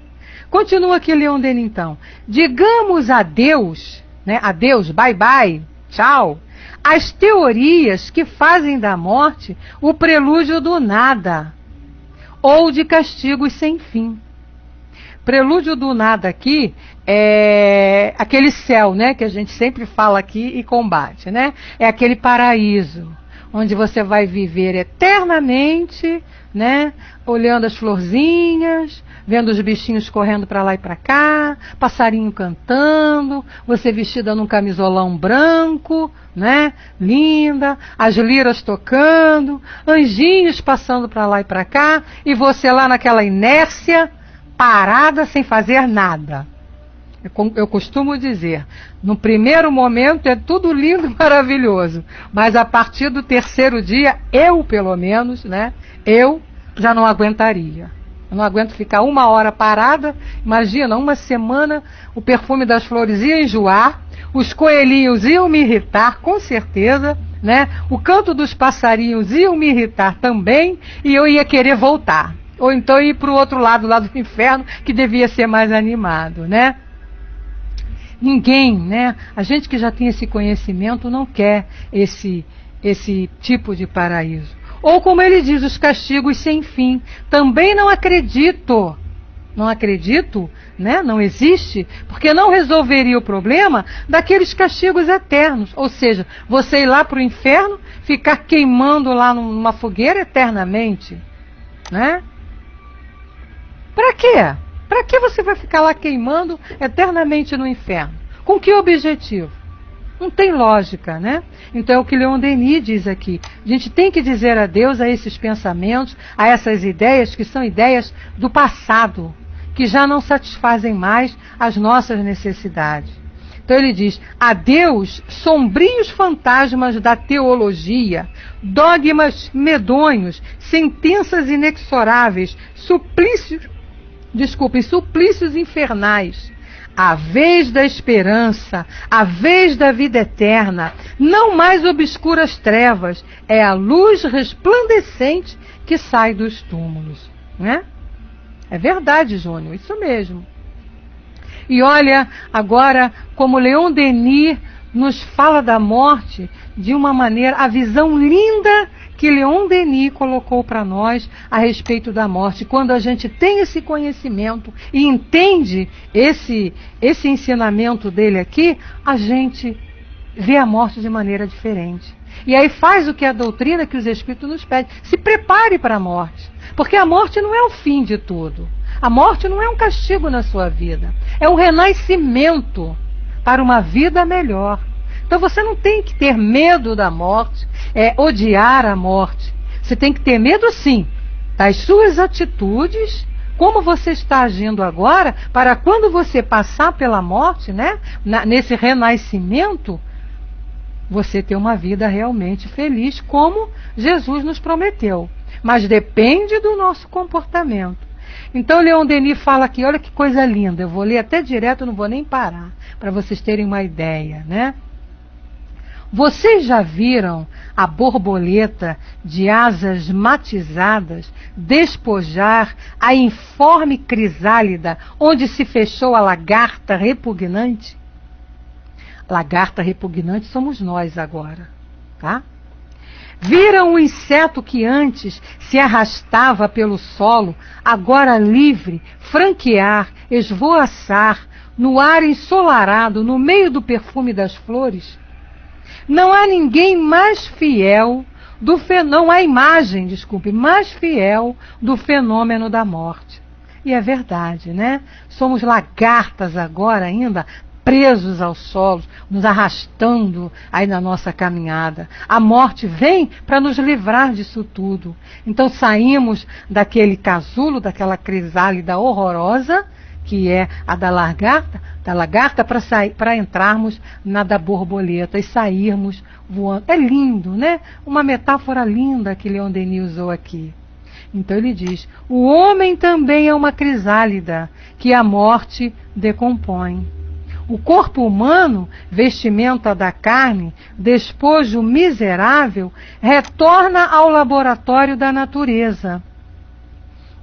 Continua aqui Leon Denis, então. Digamos adeus, né? Adeus, bye bye, tchau. As teorias que fazem da morte o prelúdio do nada, ou de castigos sem fim. Prelúdio do nada aqui é aquele céu, né, que a gente sempre fala aqui e combate, né? É aquele paraíso, onde você vai viver eternamente, né? Olhando as florzinhas, vendo os bichinhos correndo para lá e para cá, passarinho cantando, você vestida num camisolão branco, né? Linda, as liras tocando, anjinhos passando para lá e para cá, e você lá naquela inércia, parada sem fazer nada. Eu costumo dizer, no primeiro momento é tudo lindo e maravilhoso, mas a partir do terceiro dia, eu pelo menos, né? Eu já não aguentaria. Eu não aguento ficar 1 hora parada. Imagina, 1 semana, o perfume das flores ia enjoar, os coelhinhos iam me irritar, com certeza, né? O canto dos passarinhos iam me irritar também, e eu ia querer voltar. Ou então ir para o outro lado, lá do inferno, que devia ser mais animado, né? Ninguém, né? A gente que já tem esse conhecimento não quer esse tipo de paraíso. Ou como ele diz, os castigos sem fim. Também não acredito. Não acredito, né? Não existe, porque não resolveria o problema daqueles castigos eternos. Ou seja, você ir lá para o inferno, ficar queimando lá numa fogueira eternamente, né? Para quê? Para que você vai ficar lá queimando eternamente no inferno? Com que objetivo? Não tem lógica, né? Então é o que Leon Denis diz aqui. A gente tem que dizer adeus a esses pensamentos, a essas ideias que são ideias do passado, que já não satisfazem mais as nossas necessidades. Então ele diz, adeus sombrios fantasmas da teologia, dogmas medonhos, sentenças inexoráveis, suplícios infernais. A vez da esperança, a vez da vida eterna, não mais obscuras trevas, é a luz resplandecente que sai dos túmulos, né? É verdade, Júnior, isso mesmo. E olha agora como Leon Denis nos fala da morte de uma maneira, a visão linda que Leon Denis colocou para nós a respeito da morte. Quando a gente tem esse conhecimento e entende esse ensinamento dele aqui, a gente vê a morte de maneira diferente. E aí faz o que a doutrina que os Espíritos nos pedem. Se prepare para a morte. Porque a morte não é o fim de tudo. A morte não é um castigo na sua vida. É um renascimento para uma vida melhor. Então você não tem que ter medo da morte, odiar a morte. Você tem que ter medo, sim, das suas atitudes, como você está agindo agora, para quando você passar pela morte, né, nesse renascimento, você ter uma vida realmente feliz, como Jesus nos prometeu. Mas depende do nosso comportamento. Então Leon Denis fala aqui, olha que coisa linda, eu vou ler até direto, não vou nem parar, para vocês terem uma ideia, né? Vocês já viram a borboleta de asas matizadas despojar a informe crisálida onde se fechou a lagarta repugnante? Lagarta repugnante somos nós agora, tá? Viram o inseto que antes se arrastava pelo solo, agora livre, franquear, esvoaçar, no ar ensolarado, no meio do perfume das flores? Não há ninguém mais fiel não há imagem, mais fiel do fenômeno da morte. E é verdade, né? Somos lagartas agora ainda, presos ao solo, nos arrastando aí na nossa caminhada. A morte vem para nos livrar disso tudo. Então saímos daquele casulo, daquela crisálida horrorosa, que é a da lagarta para entrarmos na da borboleta e sairmos voando. É lindo, né? Uma metáfora linda que Leon Denis usou aqui. Então ele diz, o homem também é uma crisálida que a morte decompõe. O corpo humano, vestimenta da carne, despojo miserável, retorna ao laboratório da natureza.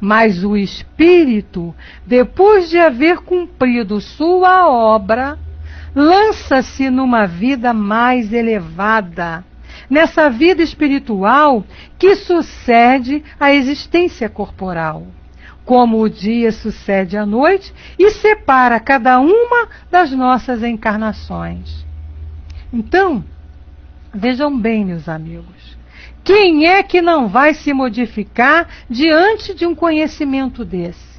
Mas o espírito, depois de haver cumprido sua obra, lança-se numa vida mais elevada, nessa vida espiritual que sucede à existência corporal, como o dia sucede à noite e separa cada uma das nossas encarnações. Então, vejam bem, meus amigos, quem é que não vai se modificar diante de um conhecimento desse?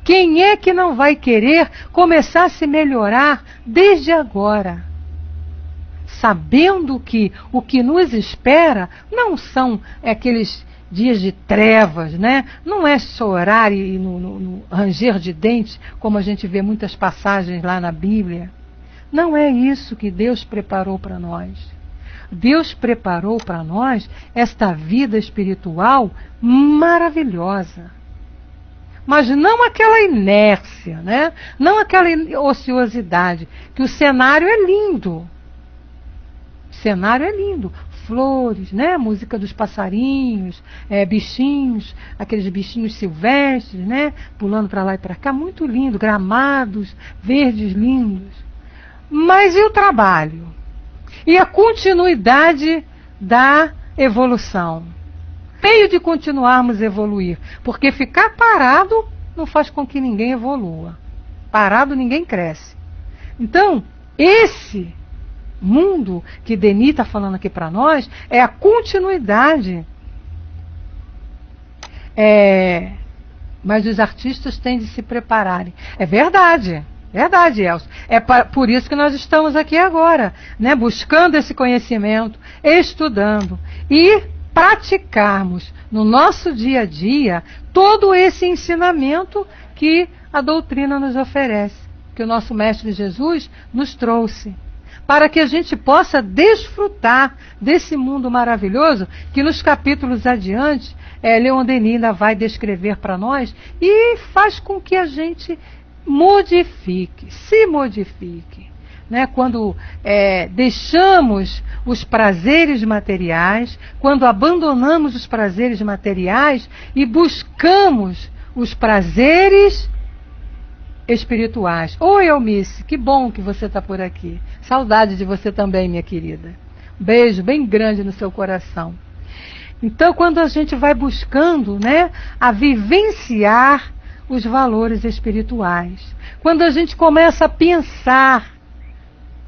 Quem é que não vai querer começar a se melhorar desde agora? Sabendo que o que nos espera não são aqueles dias de trevas, né? Não é chorar e no ranger de dentes, como a gente vê muitas passagens lá na Bíblia. Não é isso que Deus preparou para nós. Deus preparou para nós esta vida espiritual maravilhosa. Mas não aquela inércia, né? Não aquela ociosidade, que o cenário é lindo. O cenário é lindo. Flores, né? Música dos passarinhos, bichinhos, aqueles bichinhos silvestres, né? Pulando para lá e para cá, muito lindo, gramados, verdes lindos. Mas e o trabalho? E a continuidade da evolução? Meio de continuarmos a evoluir, porque ficar parado não faz com que ninguém evolua. Parado ninguém cresce. Então, esse mundo que Denis está falando aqui para nós é a continuidade. Mas os artistas têm de se prepararem. É verdade. Verdade, Elcio. Por isso que nós estamos aqui agora, né? Buscando esse conhecimento, estudando e praticarmos no nosso dia a dia todo esse ensinamento que a doutrina nos oferece, que o nosso Mestre Jesus nos trouxe, para que a gente possa desfrutar desse mundo maravilhoso que nos capítulos adiante, Leon Denis ainda vai descrever para nós e faz com que a gente se modifique. Né? Quando deixamos os prazeres materiais, quando abandonamos os prazeres materiais e buscamos os prazeres espirituais. Oi, Elmice, que bom que você está por aqui. Saudade de você também, minha querida. Beijo bem grande no seu coração. Então, quando a gente vai buscando, né, a vivenciar os valores espirituais, quando a gente começa a pensar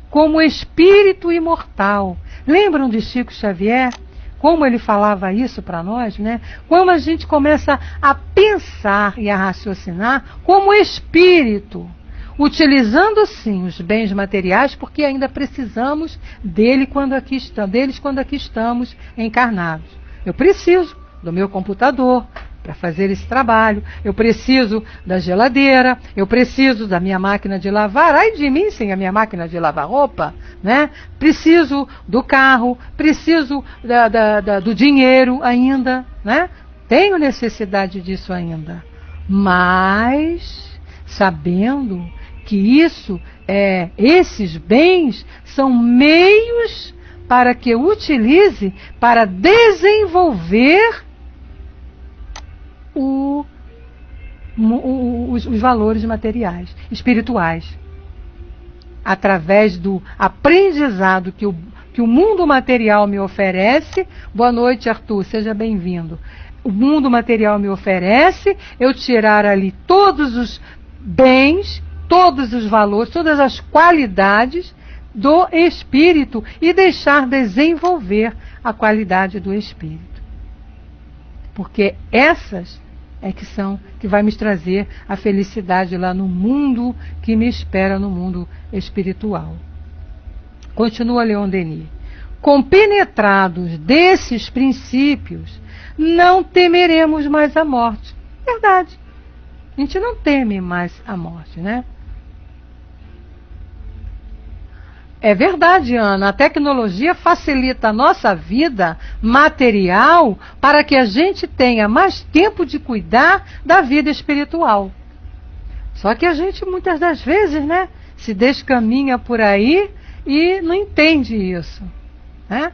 como espírito imortal. Lembram de Chico Xavier? Como ele falava isso para nós, né? Quando a gente começa a pensar e a raciocinar como espírito, utilizando sim os bens materiais, porque ainda precisamos deles quando aqui estamos encarnados. Eu preciso do meu computador para fazer esse trabalho, eu preciso da geladeira, eu preciso da minha máquina de lavar, ai de mim sem a minha máquina de lavar roupa, né? Preciso do carro, preciso do dinheiro ainda, né? Tenho necessidade disso ainda, mas sabendo que esses bens são meios para que eu utilize para desenvolver os valores materiais, espirituais, através do aprendizado que o mundo material me oferece. Boa noite, Arthur, seja bem-vindo. O mundo material me oferece eu tirar ali todos os bens, todos os valores, todas as qualidades do espírito e deixar desenvolver a qualidade do espírito. Porque essas que vai me trazer a felicidade lá no mundo que me espera, no mundo espiritual. Continua Leon Denis. Compenetrados desses princípios, não temeremos mais a morte. Verdade. A gente não teme mais a morte, né? É verdade, Ana, a tecnologia facilita a nossa vida material para que a gente tenha mais tempo de cuidar da vida espiritual. Só que a gente, muitas das vezes, né, se descaminha por aí e não entende isso, né?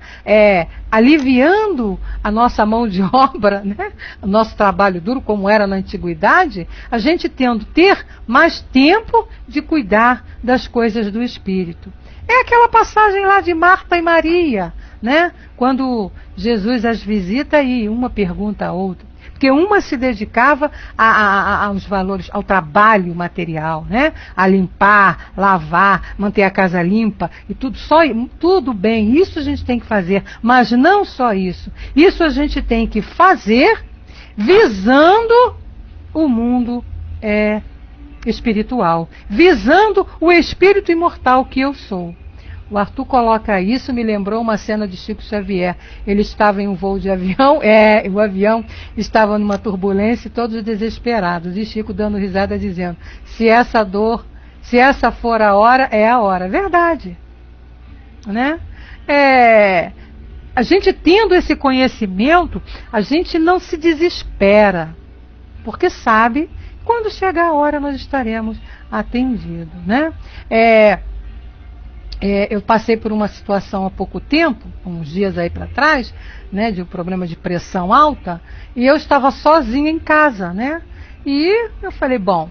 Aliviando a nossa mão de obra, né? O nosso trabalho duro, como era na antiguidade, a gente tendo ter mais tempo de cuidar das coisas do Espírito. É aquela passagem lá de Marta e Maria, né? Quando Jesus as visita e uma pergunta a outra. Porque uma se dedicava aos valores, ao trabalho material, né? A limpar, lavar, manter a casa limpa e tudo bem, isso a gente tem que fazer, mas não só isso. Isso a gente tem que fazer visando o mundo espiritual, visando o espírito imortal que eu sou. O Arthur coloca isso, me lembrou uma cena de Chico Xavier. Ele estava em um voo de avião, o avião estava numa turbulência e todos desesperados. E Chico dando risada dizendo, se essa for a hora, é a hora. Verdade. Né? A gente tendo esse conhecimento, a gente não se desespera, porque sabe, quando chegar a hora nós estaremos atendidos. Né? Eu passei por uma situação há pouco tempo, uns dias aí para trás, né, de um problema de pressão alta, e eu estava sozinha em casa, né? E eu falei, bom,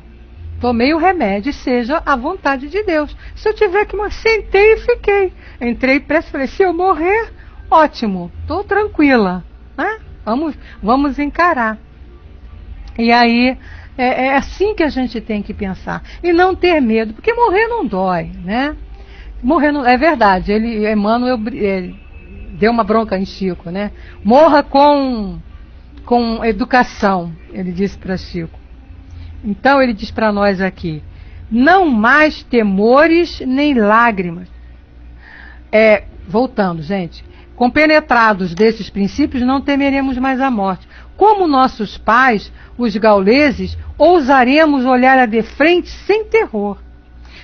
tomei o remédio, seja a vontade de Deus. Se eu tiver que morrer, sentei e fiquei. Entrei preso e falei, se eu morrer, ótimo, estou tranquila, né? Vamos encarar. E aí, é assim que a gente tem que pensar. E não ter medo, porque morrer não dói, né? Morrer não, é verdade, Emmanuel deu uma bronca em Chico, né? Morra com educação, ele disse para Chico. Então ele diz para nós aqui, não mais temores nem lágrimas. Voltando, gente, compenetrados desses princípios, não temeremos mais a morte. Como nossos pais, os gauleses, ousaremos olhar de frente sem terror.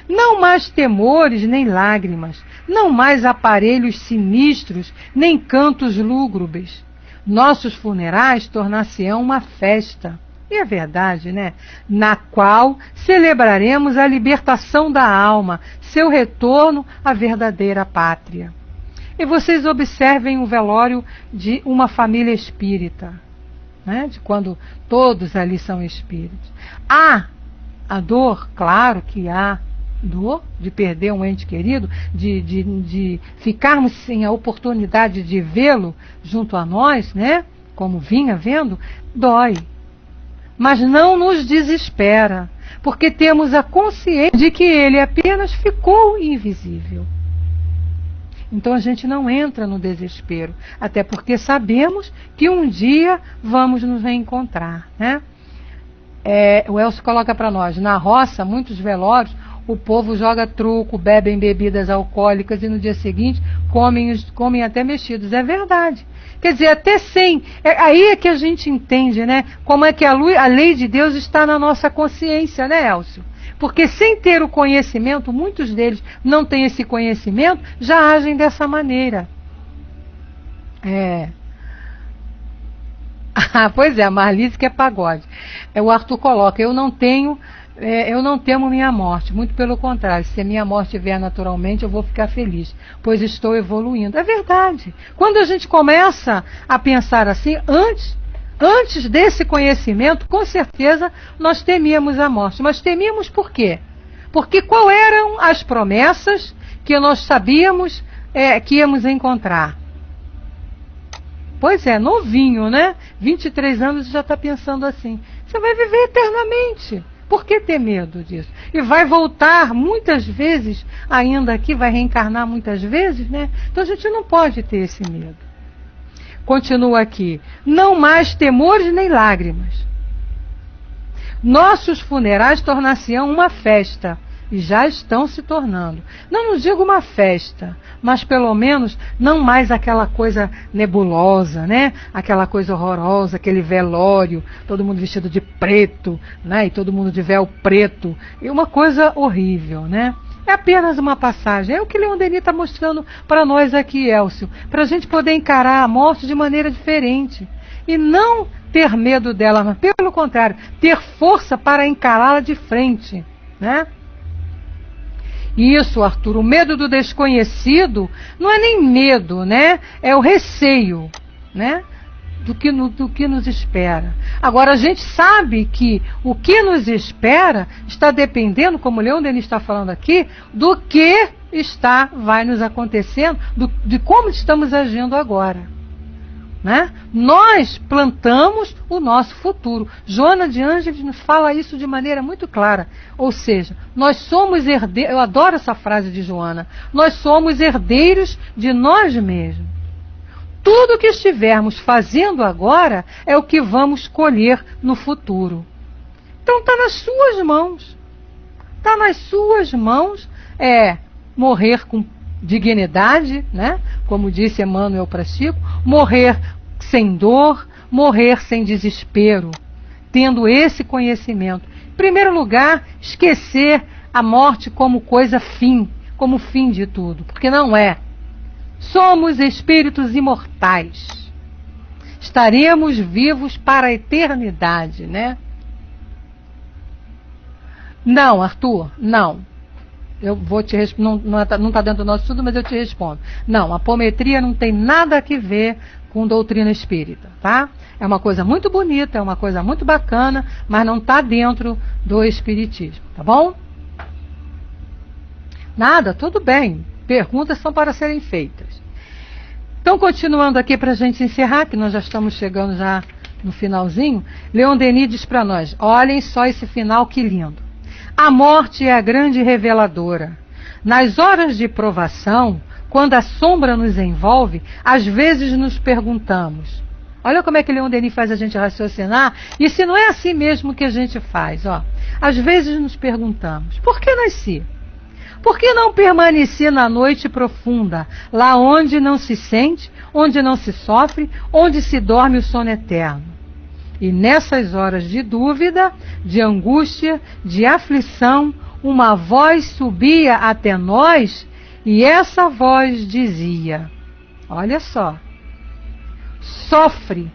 Não mais temores nem lágrimas, não mais aparelhos sinistros, nem cantos lúgubres. Nossos funerais tornar-se-ão uma festa, e é verdade, né? Na qual celebraremos a libertação da alma, seu retorno à verdadeira pátria. E vocês observem o velório de uma família espírita, né? De quando todos ali são espíritos. Há a dor, claro que há, dor de perder um ente querido, de ficarmos sem a oportunidade de vê-lo junto a nós, né? Como vinha vendo, dói. Mas não nos desespera, porque temos a consciência de que ele apenas ficou invisível. Então a gente não entra no desespero, até porque sabemos que um dia vamos nos reencontrar, né? O Elcio coloca para nós, na roça, muitos velórios, o povo joga truco, bebem bebidas alcoólicas e no dia seguinte comem até mexidos. É verdade. Quer dizer, até sem. Aí é que a gente entende, né? Como é que a lei de Deus está na nossa consciência, né, Elcio? Porque sem ter o conhecimento, muitos deles não têm esse conhecimento, já agem dessa maneira. Pois é, a Marlise que é pagode. O Arthur coloca, eu não temo minha morte, muito pelo contrário, se a minha morte vier naturalmente, eu vou ficar feliz, pois estou evoluindo. É verdade. Quando a gente começa a pensar assim, antes desse conhecimento, com certeza nós temíamos a morte. Mas temíamos por quê? Porque qual eram as promessas que nós sabíamos que íamos encontrar? Pois é, novinho, né? 23 anos e já está pensando assim. Você vai viver eternamente. Por que ter medo disso? E vai voltar muitas vezes, ainda aqui, vai reencarnar muitas vezes, né? Então a gente não pode ter esse medo. Continua aqui. Não mais temores nem lágrimas. Nossos funerais tornar-se-ão uma festa. E já estão se tornando. Não digo uma festa, mas pelo menos não mais aquela coisa nebulosa, né? Aquela coisa horrorosa, aquele velório, todo mundo vestido de preto, né? E todo mundo de véu preto. E uma coisa horrível, né? É apenas uma passagem. É o que Leon Denis está mostrando para nós aqui, Elcio. Para a gente poder encarar a morte de maneira diferente. E não ter medo dela, mas pelo contrário, ter força para encará-la de frente, né? Isso, Arthur, o medo do desconhecido não é nem medo, né? É o receio, né? Do que nos espera. Agora, a gente sabe que o que nos espera está dependendo, como o Leon Denis está falando aqui, do que vai nos acontecendo, de como estamos agindo agora. Né? Nós plantamos o nosso futuro. Joana de Ângeles nos fala isso de maneira muito clara. Ou seja, nós somos herdeiros, eu adoro essa frase de Joana, nós somos herdeiros de nós mesmos. Tudo que estivermos fazendo agora é o que vamos colher no futuro. Então está nas suas mãos. Está nas suas mãos morrer com dignidade, né? Como disse Emmanuel para Chico, morrer sem dor, morrer sem desespero, tendo esse conhecimento. Em primeiro lugar, esquecer a morte como coisa fim, como fim de tudo, porque não é. Somos espíritos imortais. Estaremos vivos para a eternidade, né? Não, Arthur, não. Eu vou te responder, não está dentro do nosso estudo, mas eu te respondo. Não, a apometria não tem nada a ver com doutrina espírita, tá? É uma coisa muito bonita, é uma coisa muito bacana, mas não está dentro do espiritismo, tá bom? Nada, tudo bem. Perguntas são para serem feitas. Então, continuando aqui para a gente encerrar, que nós já estamos chegando já no finalzinho, Leon Denis diz para nós, olhem só esse final que lindo. A morte é a grande reveladora. Nas horas de provação, quando a sombra nos envolve, às vezes nos perguntamos, olha como é que Leon Denis faz a gente raciocinar, e se não é assim mesmo que a gente faz, ó. Às vezes nos perguntamos, por que nasci? Por que não permaneci na noite profunda, lá onde não se sente, onde não se sofre, onde se dorme o sono eterno? E nessas horas de dúvida, de angústia, de aflição, uma voz subia até nós e essa voz dizia, olha só, sofre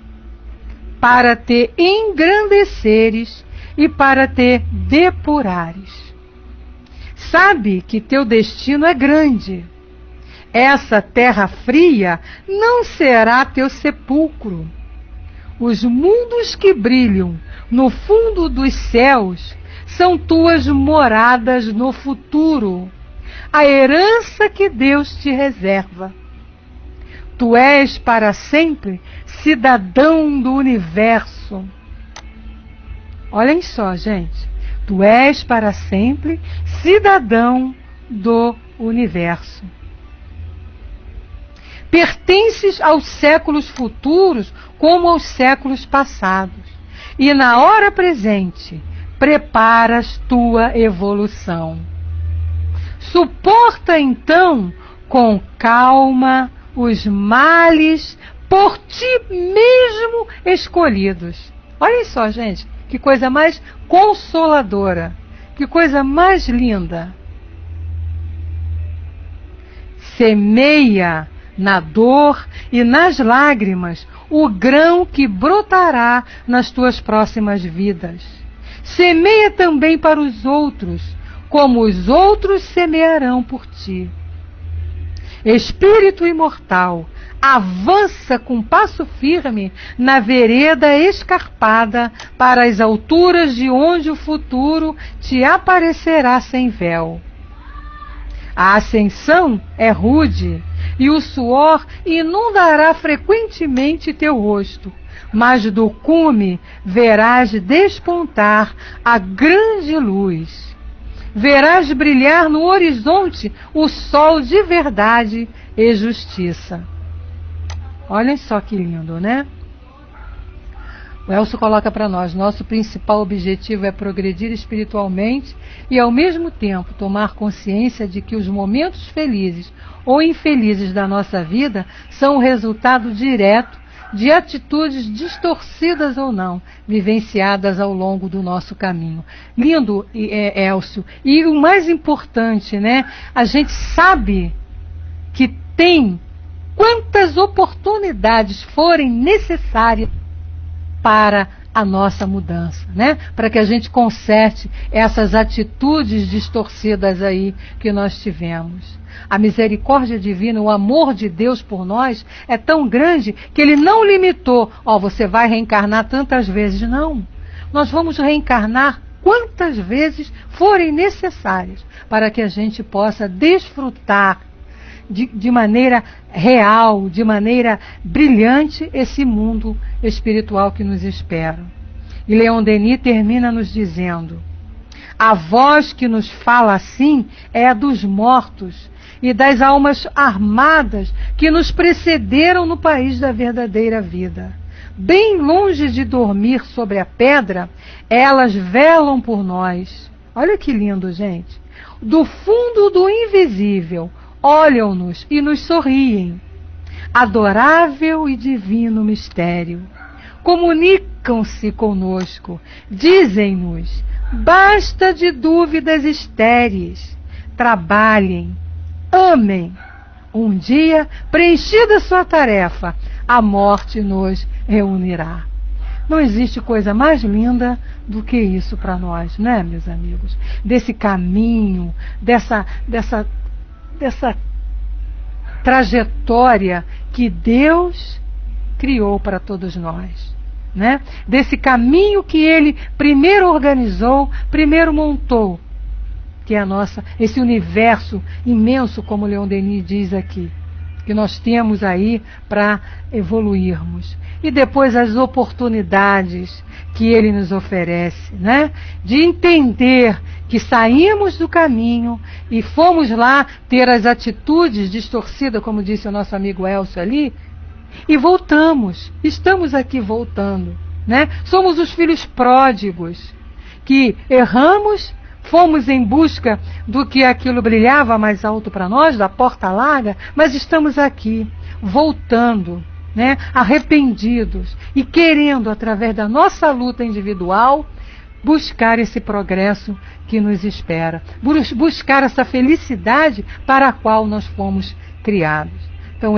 para te engrandeceres e para te depurares. Sabe que teu destino é grande. Essa terra fria não será teu sepulcro. Os mundos que brilham no fundo dos céus são tuas moradas no futuro, a herança que Deus te reserva. Tu és para sempre cidadão do universo. Olhem só, gente. Tu és para sempre cidadão do universo. Pertences aos séculos futuros como aos séculos passados. E na hora presente, preparas tua evolução. Suporta então com calma os males por ti mesmo escolhidos. Olhem só, gente, que coisa mais consoladora, que coisa mais linda. Semeia na dor e nas lágrimas o grão que brotará nas tuas próximas vidas. Semeia também para os outros, como os outros semearão por ti. Espírito imortal, avança com passo firme na vereda escarpada para as alturas de onde o futuro te aparecerá sem véu. A ascensão é rude e o suor inundará frequentemente teu rosto, mas do cume verás despontar a grande luz. Verás brilhar no horizonte o sol de verdade e justiça. Olhem só que lindo, né? O Elcio coloca para nós, nosso principal objetivo é progredir espiritualmente e ao mesmo tempo tomar consciência de que os momentos felizes ou infelizes da nossa vida são o resultado direto de atitudes distorcidas ou não, vivenciadas ao longo do nosso caminho. Lindo, Elcio. E o mais importante, né? A gente sabe que tem quantas oportunidades forem necessárias para a nossa mudança, né? Para que a gente conserte essas atitudes distorcidas aí que nós tivemos. A misericórdia divina, o amor de Deus por nós é tão grande que Ele não limitou, você vai reencarnar tantas vezes. Não. Nós vamos reencarnar quantas vezes forem necessárias para que a gente possa desfrutar de maneira real, de maneira brilhante, esse mundo espiritual que nos espera. E Leon Denis termina nos dizendo: a voz que nos fala assim é a dos mortos e das almas armadas que nos precederam no país da verdadeira vida. Bem longe de dormir sobre a pedra, elas velam por nós. Olha que lindo, gente. Do fundo do invisível, olham-nos e nos sorriem. Adorável e divino mistério. Comunicam-se conosco, dizem-nos: basta de dúvidas estéreis. Trabalhem, amem. Um dia, preenchida sua tarefa, a morte nos reunirá. Não existe coisa mais linda do que isso para nós, né, meus amigos? Desse caminho, dessa trajetória que Deus criou para todos nós, né? Desse caminho que Ele primeiro organizou, primeiro montou, que é esse universo imenso, como Leon Denis diz aqui, que nós temos aí para evoluirmos. E depois as oportunidades que Ele nos oferece, né? De entender que saímos do caminho e fomos lá ter as atitudes distorcidas, como disse o nosso amigo Elcio ali, e voltamos. Estamos aqui voltando, né? Somos os filhos pródigos que erramos, fomos em busca do que aquilo brilhava mais alto para nós, da porta larga, mas estamos aqui, voltando, né, arrependidos e querendo, através da nossa luta individual, buscar esse progresso que nos espera, buscar essa felicidade para a qual nós fomos criados. Então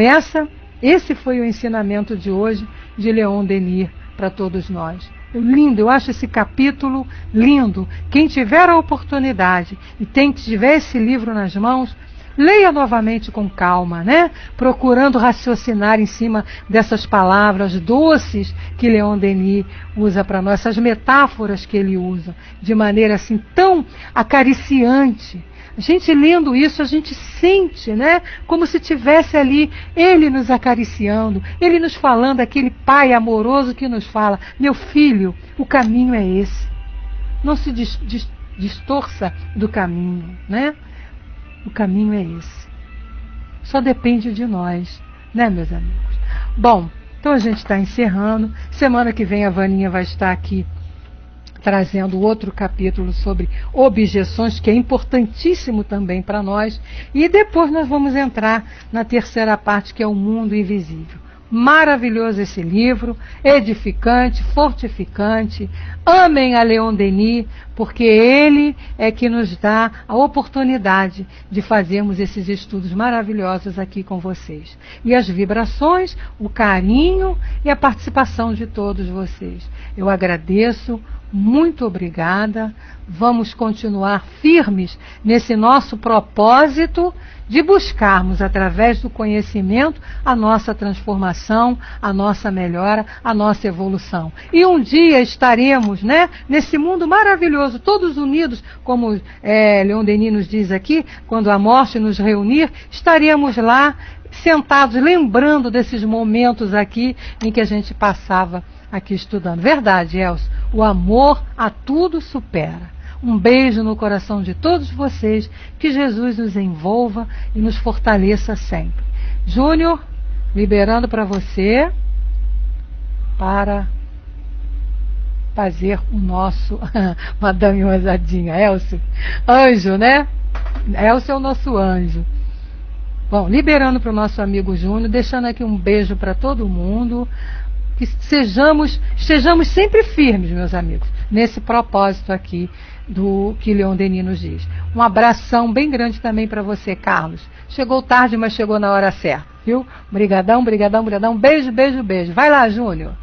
esse foi o ensinamento de hoje de Leon Denis para todos nós. Lindo, eu acho esse capítulo lindo. Quem tiver a oportunidade e tiver esse livro nas mãos, leia novamente com calma, né? Procurando raciocinar em cima dessas palavras doces que Leon Denis usa para nós, essas metáforas que ele usa, de maneira assim tão acariciante. A gente lendo isso, a gente sente, né? Como se tivesse ali Ele nos acariciando, Ele nos falando, aquele Pai amoroso que nos fala: meu filho, o caminho é esse. Não se distorça do caminho, né? O caminho é esse. Só depende de nós, né, meus amigos? Bom, então a gente está encerrando. Semana que vem a Vaninha vai estar aqui trazendo outro capítulo sobre objeções, que é importantíssimo também para nós. E depois nós vamos entrar na terceira parte, que é o mundo invisível. Maravilhoso esse livro, edificante, fortificante. Amem a Leon Denis, porque ele é que nos dá a oportunidade de fazermos esses estudos maravilhosos aqui com vocês. E as vibrações, o carinho e a participação de todos vocês. Eu agradeço. Muito obrigada. Vamos continuar firmes nesse nosso propósito de buscarmos, através do conhecimento, a nossa transformação, a nossa melhora, a nossa evolução. E um dia estaremos, né, nesse mundo maravilhoso, todos unidos, como Leon Denis nos diz aqui, quando a morte nos reunir, estaremos lá sentados, lembrando desses momentos aqui em que a gente passava aqui estudando. Verdade, Elcio. O amor a tudo supera. Um beijo no coração de todos vocês. Que Jesus nos envolva e nos fortaleça sempre. Júnior, liberando para você para fazer o nosso Madame Rosadinha. Elcio, anjo, né? Elcio é o nosso anjo. Bom, liberando para o nosso amigo Júnior, deixando aqui um beijo para todo mundo. Que estejamos sempre firmes, meus amigos, nesse propósito aqui do que Leon Denis nos diz. Um abração bem grande também para você, Carlos. Chegou tarde, mas chegou na hora certa, viu? Brigadão, brigadão, brigadão. Beijo, beijo, beijo. Vai lá, Júnior.